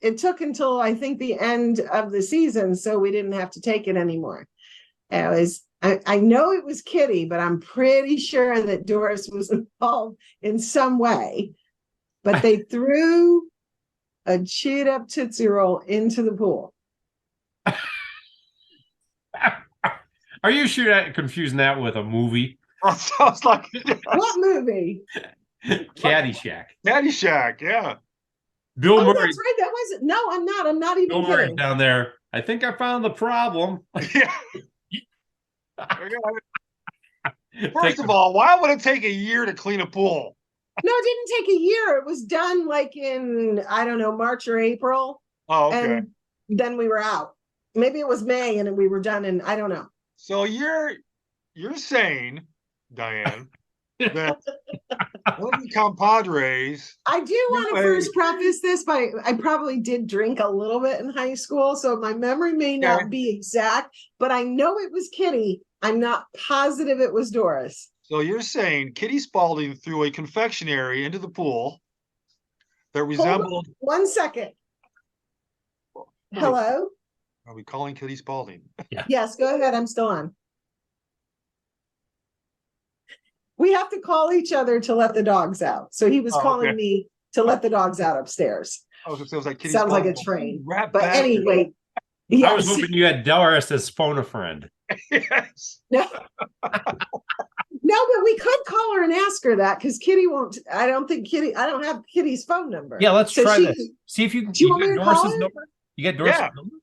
it took until I think the end of the season, so we didn't have to take it anymore. I know it was Kitty, but I'm pretty sure that Doris was involved in some way. But they threw a chewed up Tootsie Roll into the pool. Are you sure that confusing that with a movie? That sounds like What movie? Caddyshack. Caddyshack, yeah. Bill Murray. That's right. That wasn't. No, I'm not. I'm not even Bill Murray kidding. down there. I think I found the problem. Yeah. First of all, why would it take a year to clean a pool? No, it didn't take a year. It was done like in, I don't know, March or April. Oh, okay. And then we were out. Maybe it was May and we were done in, I don't know. So you're saying, Diane, that one of the compadres. I do want to first preface this by I probably did drink a little bit in high school, so my memory may not be exact, but I know it was Kitty. I'm not positive it was Doris. So you're saying Kitty Spaulding threw a confectionery into the pool that resembled. 1 second. Hello? Are we calling Kitty Spaulding? Yeah. Yes, go ahead. I'm still on. We have to call each other to let the dogs out. So he was calling me to let the dogs out upstairs. Oh, so it was like Kitty Sounds Spaulding. like a train. But anyway. Yes. I was hoping you had Doris as phone a friend. Yes. No. No, but we could call her and ask her that because Kitty won't. I don't have Kitty's phone number. Yeah, let's try this. See if you can. Do you want me to Doris's call her? number? You get Doris's number?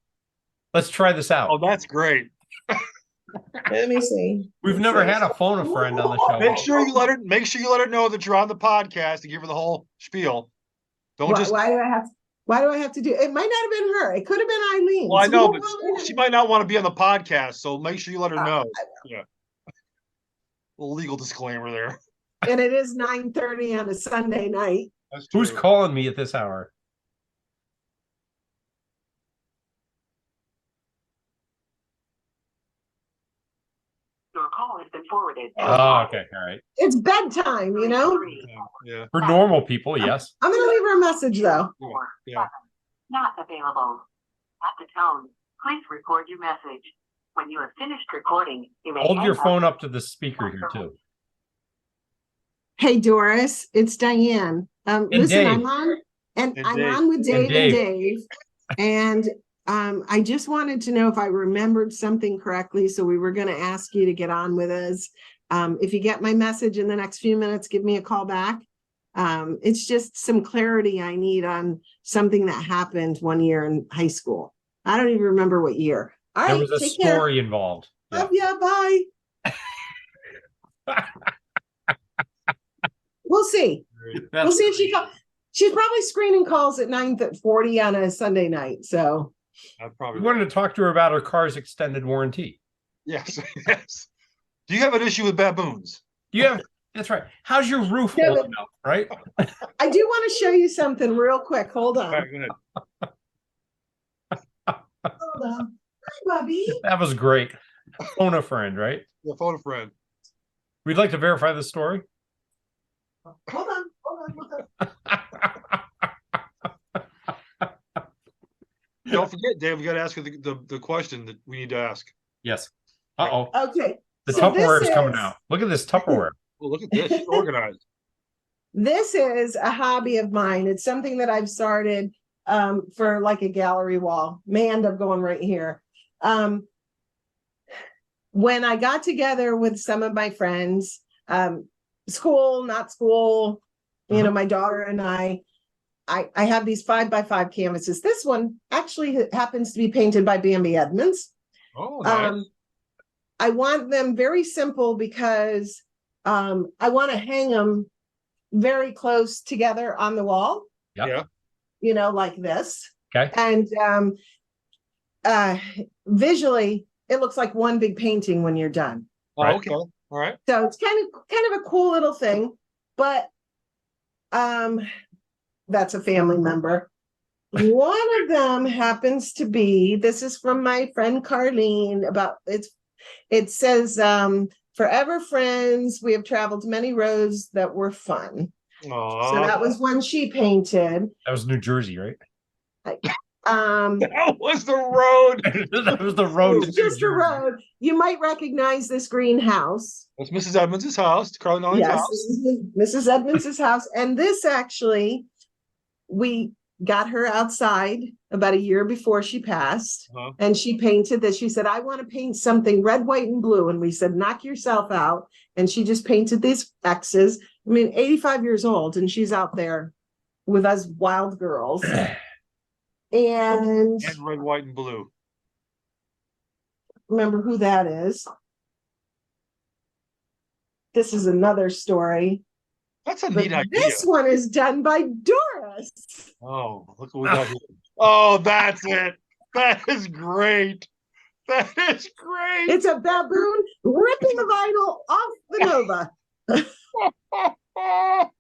Let's try this out. Oh, that's great. Let me see. We've never had a phone a friend on the show. Make sure you let her know that you're on the podcast to give her the whole spiel. Why do I have to do it? Might not have been her. It could have been Eileen. Well, I know, but she might not want to be on the podcast, so make sure you let her know. Yeah. A little legal disclaimer there. And it is 9:30 on a Sunday night. Who's calling me at this hour? Your call has been forwarded. Oh, okay. All right. It's bedtime, you know? Yeah. For normal people, yes. I'm going to leave her a message, though. Yeah. Not available. At the tone, please record your message. When you have finished recording, you may hold your phone up to the speaker here, too. Hey, Doris, it's Diane. Listen, Dave. I'm on with Dave and Dave. And I just wanted to know if I remembered something correctly. So we were going to ask you to get on with us. If you get my message in the next few minutes, give me a call back. It's just some clarity I need on something that happened one year in high school. I don't even remember what year. All right, there was a story involved. Love ya, bye. We'll see. We'll see if she calls. She's probably screening calls at 9:40 on a Sunday night. So we wanted to talk to her about her car's extended warranty. Yes, yes. Do you have an issue with baboons? That's right. How's your roof holding up, right? I do want to show you something real quick. Hold on. All right, go ahead. Hold on. Hi, Bubby. That was great. Phone a friend, right? Yeah, phone a friend. We'd like to verify the story. Hold on. Don't forget, Dave, we got to ask her the question that we need to ask. Yes. Uh-oh. Okay. The Tupperware is coming out. Look at this Tupperware. Oh, look at this. She's organized. This is a hobby of mine. It's something that I've started for like a gallery wall. May end up going right here. When I got together with some of my friends, school, not school, you know, my daughter and I have these 5x5 canvases. This one actually happens to be painted by Bambi Edmonds. Oh, nice. I want them very simple because I want to hang them very close together on the wall. Yeah. You know, like this. Okay. And visually, it looks like one big painting when you're done. Oh, Right. okay. All right. So it's kind of a cool little thing, but that's a family member. One of them happens to be, this is from my friend Carleen, it says, forever friends, we have traveled many roads that were fun. Aww. So that was one she painted. That was New Jersey, right? That was the road. That was the road. It's just a road. You might recognize this greenhouse. That's Mrs. Edmonds' house, Carleen Darling's Yes, house. this is Mrs. Edmonds' house. And this actually, we got her outside about a year before she passed. Uh-huh. And she painted this. She said, I want to paint something red, white, and blue. And we said, knock yourself out. And she just painted these X's. I mean, 85 years old, and she's out there with us wild girls. And red, white, and blue. Remember who that is. This is another story. That's a But neat idea. this one is done by Doris. Oh, look what we got here. Oh, that's it. That is great. That is great. It's a baboon ripping the vinyl off the Nova.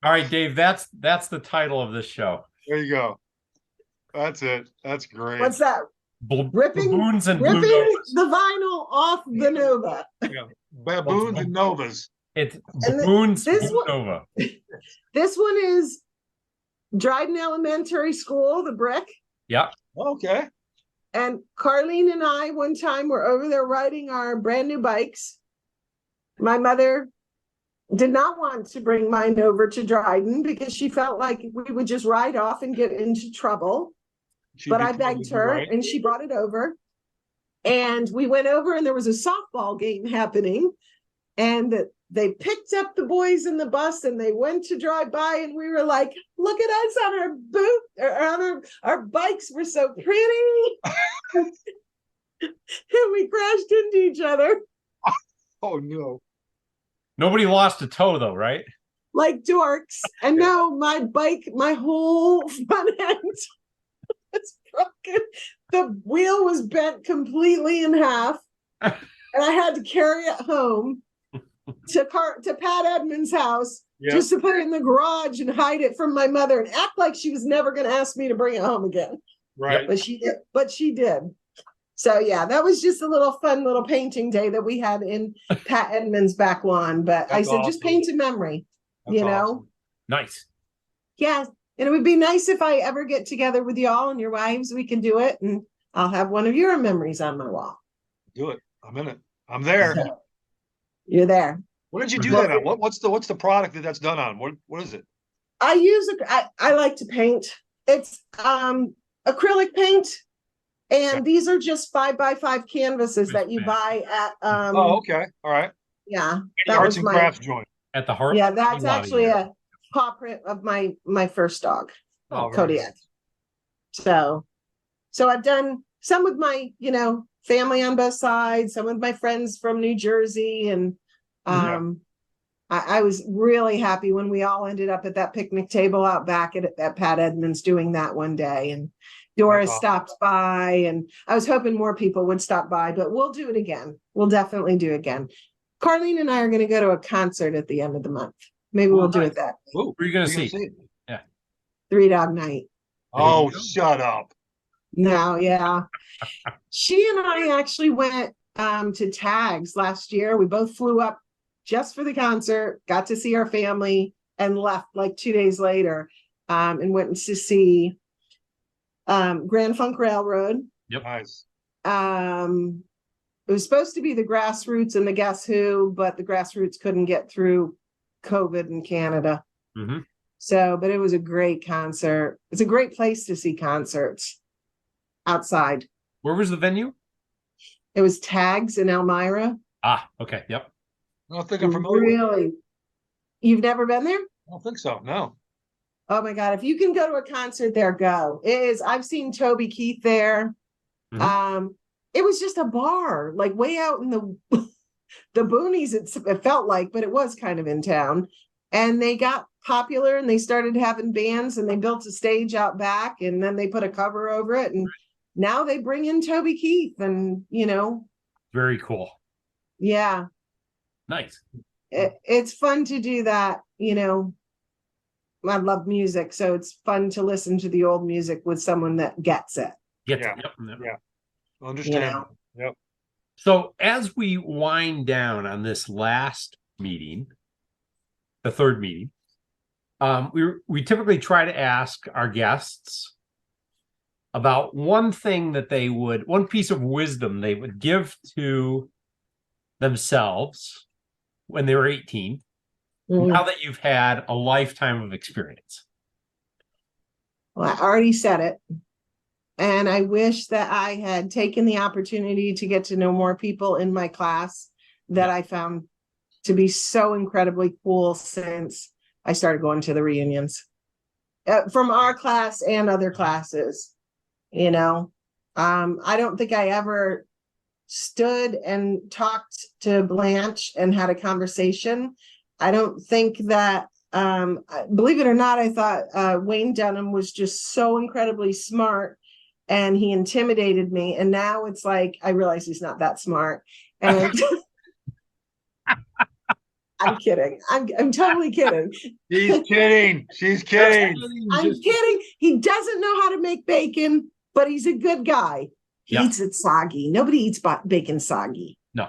All right, Dave, that's the title of this show. There you go. That's it. That's great. What's that? Ripping Baboons and ripping Blue Novas. the vinyl off the Nova. Yeah. Baboons and Novas. It's And Baboons this Blue one- Nova. This one is Dryden Elementary School, the brick. Yeah. Okay. And Carleen and I, one time, were over there riding our brand new bikes. My mother did not want to bring mine over to Dryden because she felt like we would just ride off and get into trouble. But I begged her and she brought it over. And we went over and there was a softball game happening. And they picked up the boys in the bus and they went to drive by and we were like, look at us on our boot or on our bikes were so pretty. And we crashed into each other Oh, no. Nobody lost a toe, though, right? like dorks. And now my bike, my whole front end is broken. The wheel was bent completely in half. And I had to carry it home to Pat Edmonds' house just to put it in the garage and hide it from my mother and act like she was never going to ask me to bring it home again. Right. But she did. So yeah, that was just a little fun little painting day that we had in Pat Edmonds' back lawn. But That's I said, awesome. just paint a memory, That's you know? awesome. Nice. Yeah. And it would be nice if I ever get together with y'all and your wives, we can do it. And I'll have one of your memories on my wall. Do it. I'm in it. I'm there. You're there. What did you do that on? What's the product that's done on? What is it? I like to paint. It's acrylic paint. And these are just 5x5 canvases that you buy at Oh, okay. All right. yeah. Any That arts was and my crafts joint. At the heart. yeah, that's actually a paw print of my first dog, Oh, very Kodiak. So I've done some with my, family on both sides, some with my friends from New Jersey, and I was really happy when we all ended up at that picnic table out back at Pat Edmonds doing that one day. And Doris stopped by, and I was hoping more people would stop by, but we'll do it again. We'll definitely do it again. Carleen and I are going to go to a concert at the end of the month. Maybe we'll do it that. Who are you going to see? Yeah. Three Dog Night. Oh, shut up. No, yeah. She and I actually went to Tags last year. We both flew up just for the concert, got to see our family, and left like 2 days later, and went to see Grand Funk Railroad. Yep. Nice. It was supposed to be the Grassroots and the Guess Who, but the Grassroots couldn't get through COVID in Canada. Mm-hmm. So, but it was a great concert. It's a great place to see concerts outside. Where was the venue? It was Tags in Elmira. Ah, okay. Yep. I don't think I'm familiar. Really? You've never been there? I don't think so. No. Oh my God. If you can go to a concert there, go. I've seen Toby Keith there. Mm-hmm. It was just a bar, like way out in the boonies, it felt like, but it was kind of in town. And they got popular and they started having bands, and they built a stage out back, and then they put a cover over it. And now they bring in Toby Keith, and Very cool. Yeah. Nice. It's fun to do that. I love music, so it's fun to listen to the old music with someone that gets it. Yeah. Understand. Yep. So as we wind down on this last meeting, the third meeting, we typically try to ask our guests about one piece of wisdom they would give to themselves when they were 18, now that you've had a lifetime of experience. Well, I already said it. And I wish that I had taken the opportunity to get to know more people in my class that I found to be so incredibly cool since I started going to the reunions from our class and other classes. I don't think I ever stood and talked to Blanche and had a conversation. I don't think that, believe it or not, I thought Wayne Dunham was just so incredibly smart, and he intimidated me. And now it's like, I realize he's not that smart. And I'm kidding. I'm totally kidding. She's kidding. She's kidding. I'm kidding. He doesn't know how to make bacon, but he's a good guy. He eats it soggy. Nobody eats bacon soggy. No.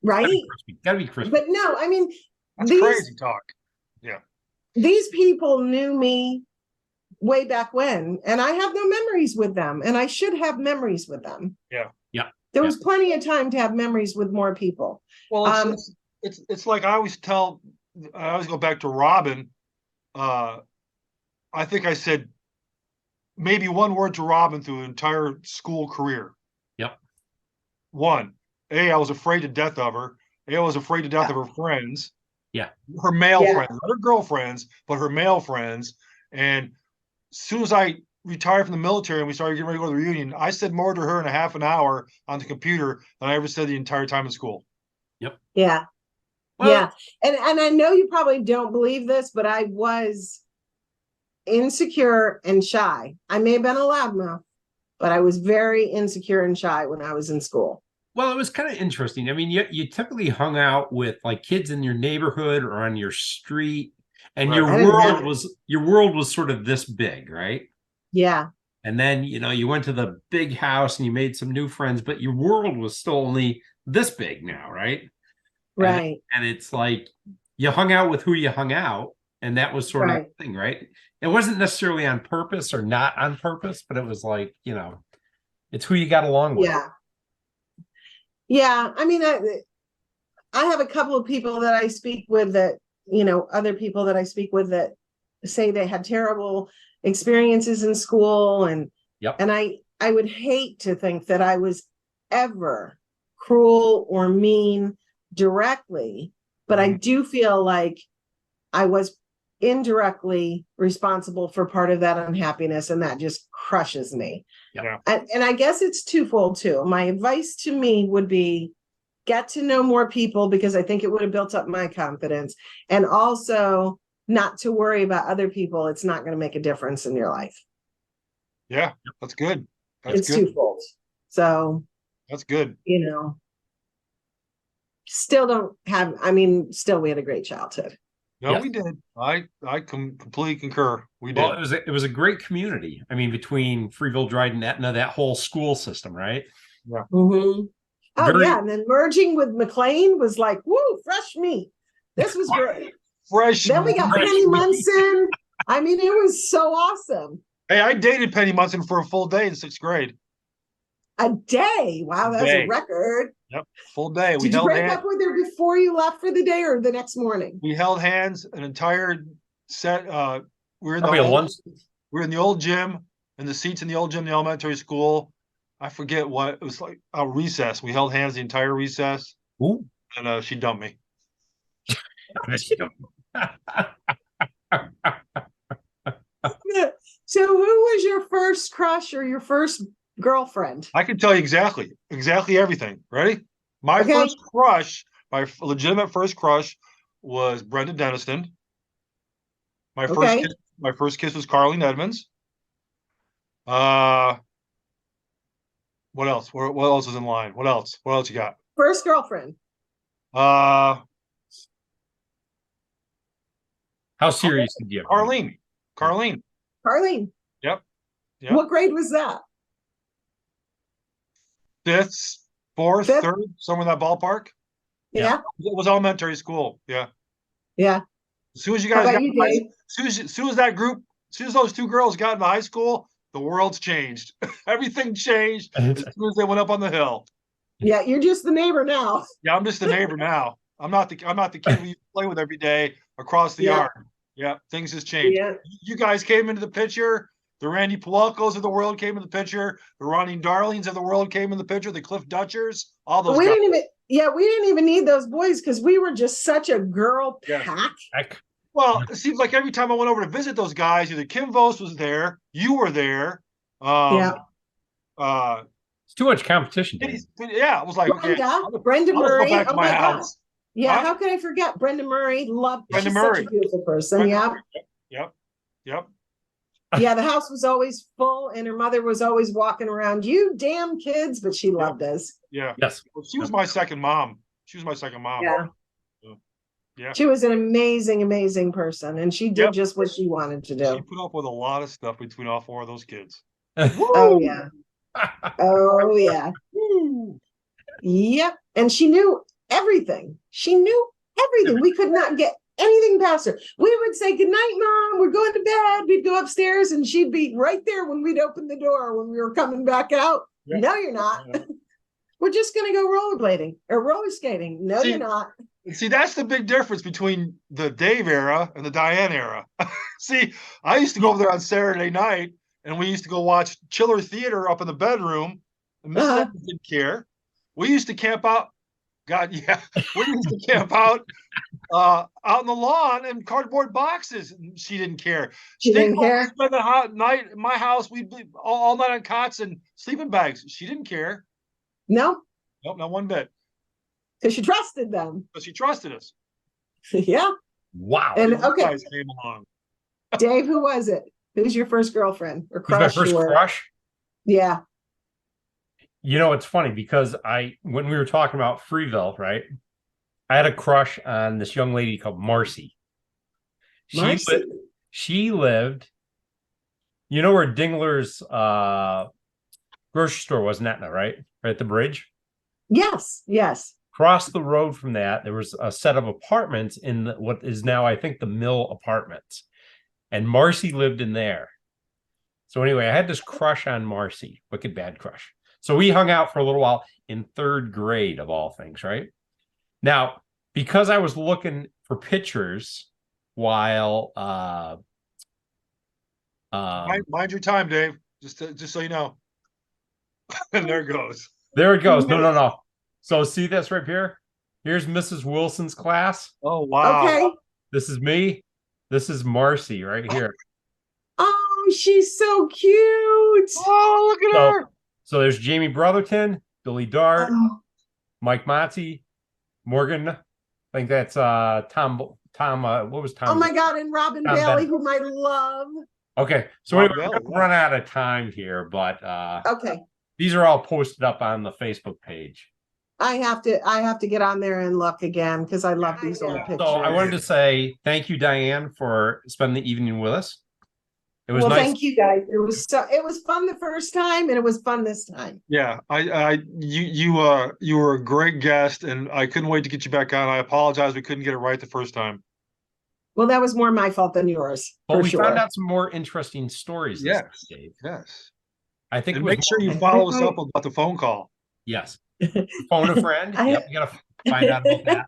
Right? Gotta be crispy. But no, I mean, that's crazy talk. Yeah. These people knew me way back when, and I have no memories with them, and I should have memories with them. Yeah. Yeah. There was plenty of time to have memories with more people. Well, it's like I always go back to Robin. I think I said maybe one word to Robin through an entire school career. Yep. One, I was afraid to death of her. I was afraid to death of her friends. Yeah. Her male friends, not her girlfriends, but her male friends. And as soon as I retired from the military and we started getting ready to go to the reunion, I said more to her in a half an hour on the computer than I ever said the entire time in school. Yep. Yeah. Well, yeah. And I know you probably don't believe this, but I was insecure and shy. I may have been a loudmouth, but I was very insecure and shy when I was in school. Well, it was kind of interesting. I mean, you typically hung out with like kids in your neighborhood or on your street, and your world was sort of this big, right? Yeah. And then, you went to the big house and you made some new friends, but your world was still only this big now, right? Right. And it's like you hung out with who you hung out, and that was sort of the thing, right? It wasn't necessarily on purpose or not on purpose, but it was like, it's who you got along with. Yeah. Yeah. I mean, I have a couple of people that I speak with that, other people that I speak with that say they had terrible experiences in school. And I would hate to think that I was ever cruel or mean directly, but I do feel like I was indirectly responsible for part of that unhappiness, and that just crushes me. Yeah. And I guess it's twofold too. My advice to me would be, get to know more people because I think it would have built up my confidence. And also not to worry about other people. It's not going to make a difference in your life. Yeah, that's good. That's It's good. twofold. So That's good. Still don't have, still we had a great childhood. No, Yes. we did. I completely concur. We did. Well, it was a great community. I mean, between Freeville, Dryden, Etna, that whole school system, right? Yeah. Mm-hmm. Oh, yeah. And then merging with McLean was like, woo, fresh meat. This was great. Fresh. Then we got Penny Munson. It was so awesome. Hey, I dated Penny Munson for a full day in 6th grade. A day. Wow, that's a record. Yep, full day. Did you break up with her before you left for the day or the next morning? We held hands an entire set. We were in the old gym, and the seats in the old gym, in the elementary school. I forget what it was like. A recess. We held hands the entire recess. Ooh. And she dumped me. So who was your first crush or your first girlfriend? I can tell you exactly everything. Ready? My first crush, my legitimate first crush, was Brenda Denniston. My first kiss was Carleen Edmonds. What else? What else is in line? What else? What else you got? First girlfriend. How serious did you have? Carleen. Yep. What grade was that? 5th, 4th, 3rd, somewhere in that ballpark. Yeah. It was elementary school. Yeah. Yeah. As soon as you guys got as soon as that group, as soon as those two girls got into high school, the world's changed. Everything changed as soon as they went up on the hill. Yeah, you're just the neighbor now. Yeah, I'm just the neighbor now. I'm not the kid we used to play with every day across the yard. Yeah, things has changed. Yeah. You guys came into the picture. The Randy Pawelkos of the world came in the picture. The Ronnie Darlings of the world came in the picture. The Cliff Dutchers, all those guys. We didn't even need those boys because we were just such a girl pack. Well, it seems like every time I went over to visit those guys, either Kim Vose was there, you were there. It's too much competition. Yeah, it was like Brenda Murray. Go back to my house. Yeah, how can I forget Brenda Murray? She's such a beautiful person. Yep. Yeah, the house was always full, and her mother was always walking around. You damn kids, but she loved us. Yeah. Yes. Well, she was my second mom. Yeah. Yeah. She was an amazing, amazing person, and she did just what she wanted to do. She put up with a lot of stuff between all 4 of those kids. Oh yeah. Oh yeah. Yep. And she knew everything. We could not get anything past her. We would say, "Good night, Mom. We're going to bed." We'd go upstairs and she'd be right there when we'd open the door when we were coming back out. Yeah. No, you're not. Yeah. We're just going to go rollerblading or roller skating. No, you're not. See, that's the big difference between the Dave era and the Diane era. See, I used to go over there on Saturday night and we used to go watch Chiller Theater up in the bedroom. And Miss Evans didn't care. We used to camp out. We used to camp out in the lawn in cardboard boxes. And she didn't care. She didn't care. Spend the hot night in my house. We'd be all night on cots and sleeping bags. She didn't care. No. Nope, not one bit. Because she trusted them. Because she trusted us. Yeah. Wow. And guys came along. Dave, who was it? Who's your first girlfriend or crush? My first crush? Yeah. You know, it's funny because when we were talking about Freeville, right? I had a crush on this young lady called Marcy. She lived, you know where Dingler's grocery store was in Etna, right? Right at the bridge? Yes. Across the road from that, there was a set of apartments in what is now, I think, the Mill Apartments. And Marcy lived in there. So anyway, I had this crush on Marcy, wicked bad crush. So we hung out for a little while in 3rd grade of all things, right? Now, because I was looking for pictures while mind your time, Dave. Just so you know. And there it goes. There it goes. No. So see this right here? Here's Mrs. Wilson's class. Oh, wow. Okay. This is me. This is Marcy right here. Oh, she's so cute. Oh, look at her. So there's Jamie Brotherton, Billy Dart, Mike Monty, Morgan. I think that's Tom. What was Tom? Oh my God, and Robin Tom Bailey, Bennett. whom I love. Okay, so anyway, we're gonna run out of time here, but Okay. these are all posted up on the Facebook page. I have to get on there and look again because I love these old pictures. So I wanted to say thank you, Diane, for spending the evening with us. It was nice. Thank you guys. It was fun the first time, and it was fun this time. Yeah, you were a great guest, and I couldn't wait to get you back on. I apologize we couldn't get it right the first time. Well, that was more my fault than yours. But we sure. found out some more interesting stories. Yes, Dave. yes. I think. And make sure you follow us up about the phone call. Yes. Phone a friend. Yep, you gotta find out about that.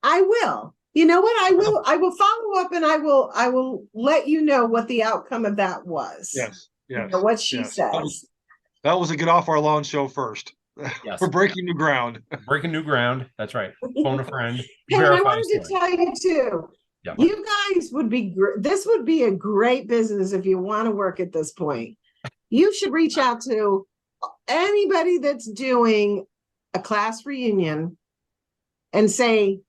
I will. You know what? I will follow up, and I will let you know what the outcome of that was. Yes. Yes. You know, what she says. That was a Get Off Our Lawn show first. Yes. We're breaking new ground. Breaking new ground. That's right. Phone a friend. Hey, and I wanted to tell you too. Yeah. You guys would be. This would be a great business if you want to work at this point. You should reach out to anybody that's doing a class reunion and say,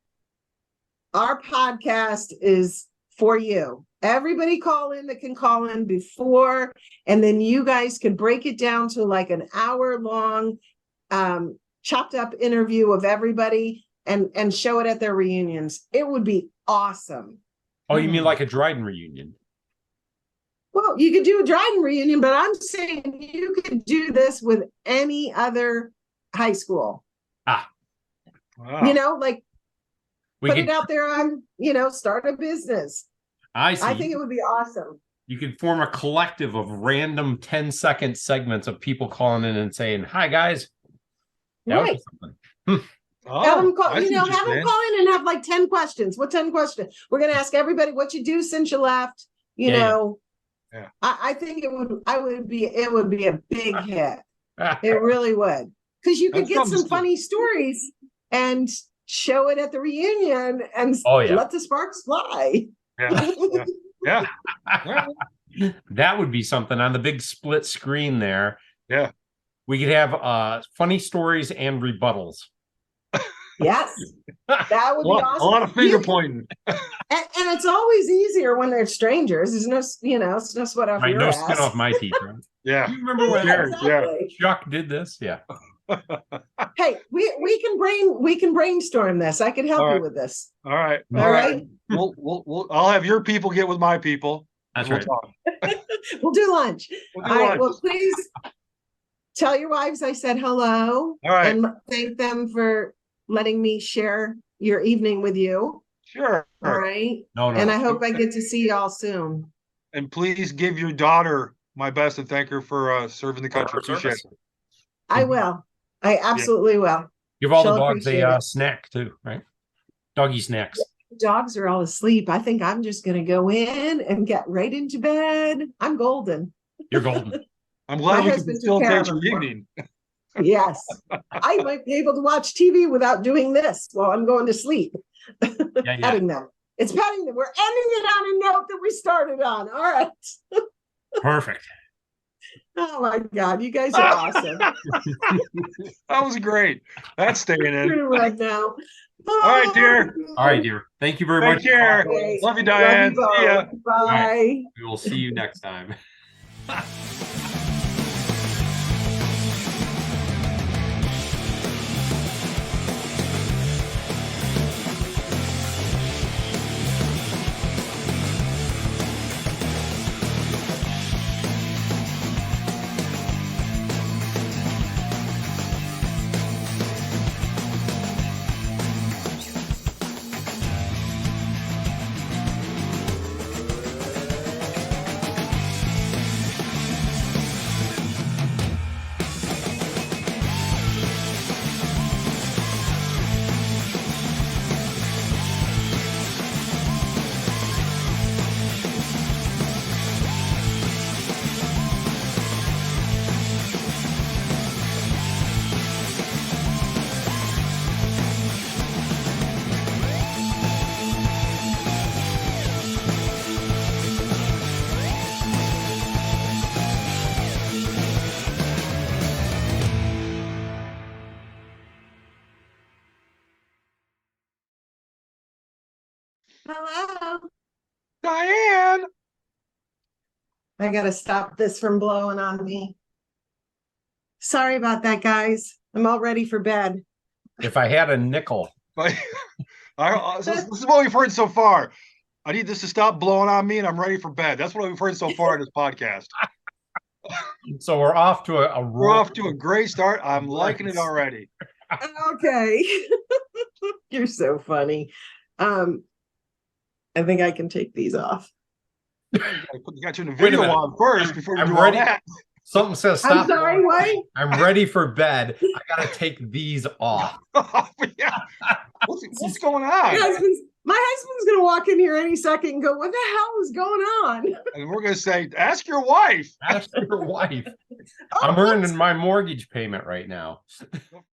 our podcast is for you. Everybody call in that can call in before, and then you guys could break it down to like an hour long chopped up interview of everybody and show it at their reunions. It would be awesome. Oh, you mean like a Dryden reunion? Well, you could do a Dryden reunion, but I'm saying you could do this with any other high school. Wow. You know, like We put could, it out there on, start a business. I see. I think it would be awesome. You could form a collective of random 10-second segments of people calling in and saying, "Hi guys." That would be something. Have them call, I see what have you're them saying. call in and have like 10 questions. What 10 questions? We're going to ask everybody what you do since you left, know. Yeah. I think it would be a big hit. It really would. Because you could That's get some something. funny stories and show it at the reunion and let the sparks fly. Yeah. That would be something on the big split screen there. Yeah. We could have funny stories and rebuttals. Yes. That would be awesome. A lot of finger pointing. And it's always easier when they're strangers. There's no, it's no sweat off your No ass. skin off my teeth. Right? Yeah. You remember when Exactly. Chuck did this? Yeah. Hey, we can brainstorm this. I could help you with this. All right. All right. I'll have your people get with my people. That's We'll right. talk. We'll do lunch. We'll do All right. lunch. Well, please tell your wives I said hello. All right. And thank them for letting me share your evening with you. Sure. All right. No. And I hope I get to see y'all soon. And please give your daughter my best and thank her for serving the country. Appreciate it. I will. I absolutely will. Give all the She'll dogs appreciate a it. snack too, right? Doggy snacks. Dogs are all asleep. I think I'm just going to go in and get right into bed. I'm golden. You're golden. I'm glad My we can husband took care facilitate of your them. evening. Yes. I might be able to watch TV without doing this while I'm going to sleep. Yeah. Petting them. It's petting them. We're ending it on a note that we started on. All right. Perfect. Oh my God. You guys are awesome. That was great. That's staying in. You're right now. All right, dear. All right, dear. Thank you very Take much. care. Okay. Love you, Diane. Love you See ya. both. Bye. We will see you next time. Hello. Diane. I gotta stop this from blowing on me. Sorry about that, guys. I'm all ready for bed. If I had a nickel. But this is what we've heard so far. I need this to stop blowing on me, and I'm ready for bed. That's what we've heard so far in this podcast. So we're off to we're off to a great start. I'm liking it already. Okay. You're so funny. I think I can take these off. You got to turn the video on first before you do all that. Something says stop. I'm sorry, what? I'm ready for bed. I gotta take these off. Yeah. What's going on? My husband's gonna walk in here any second and go, "What the hell is going on?" And we're gonna say, "Ask your wife." Ask your wife. I'm earning my mortgage payment right now.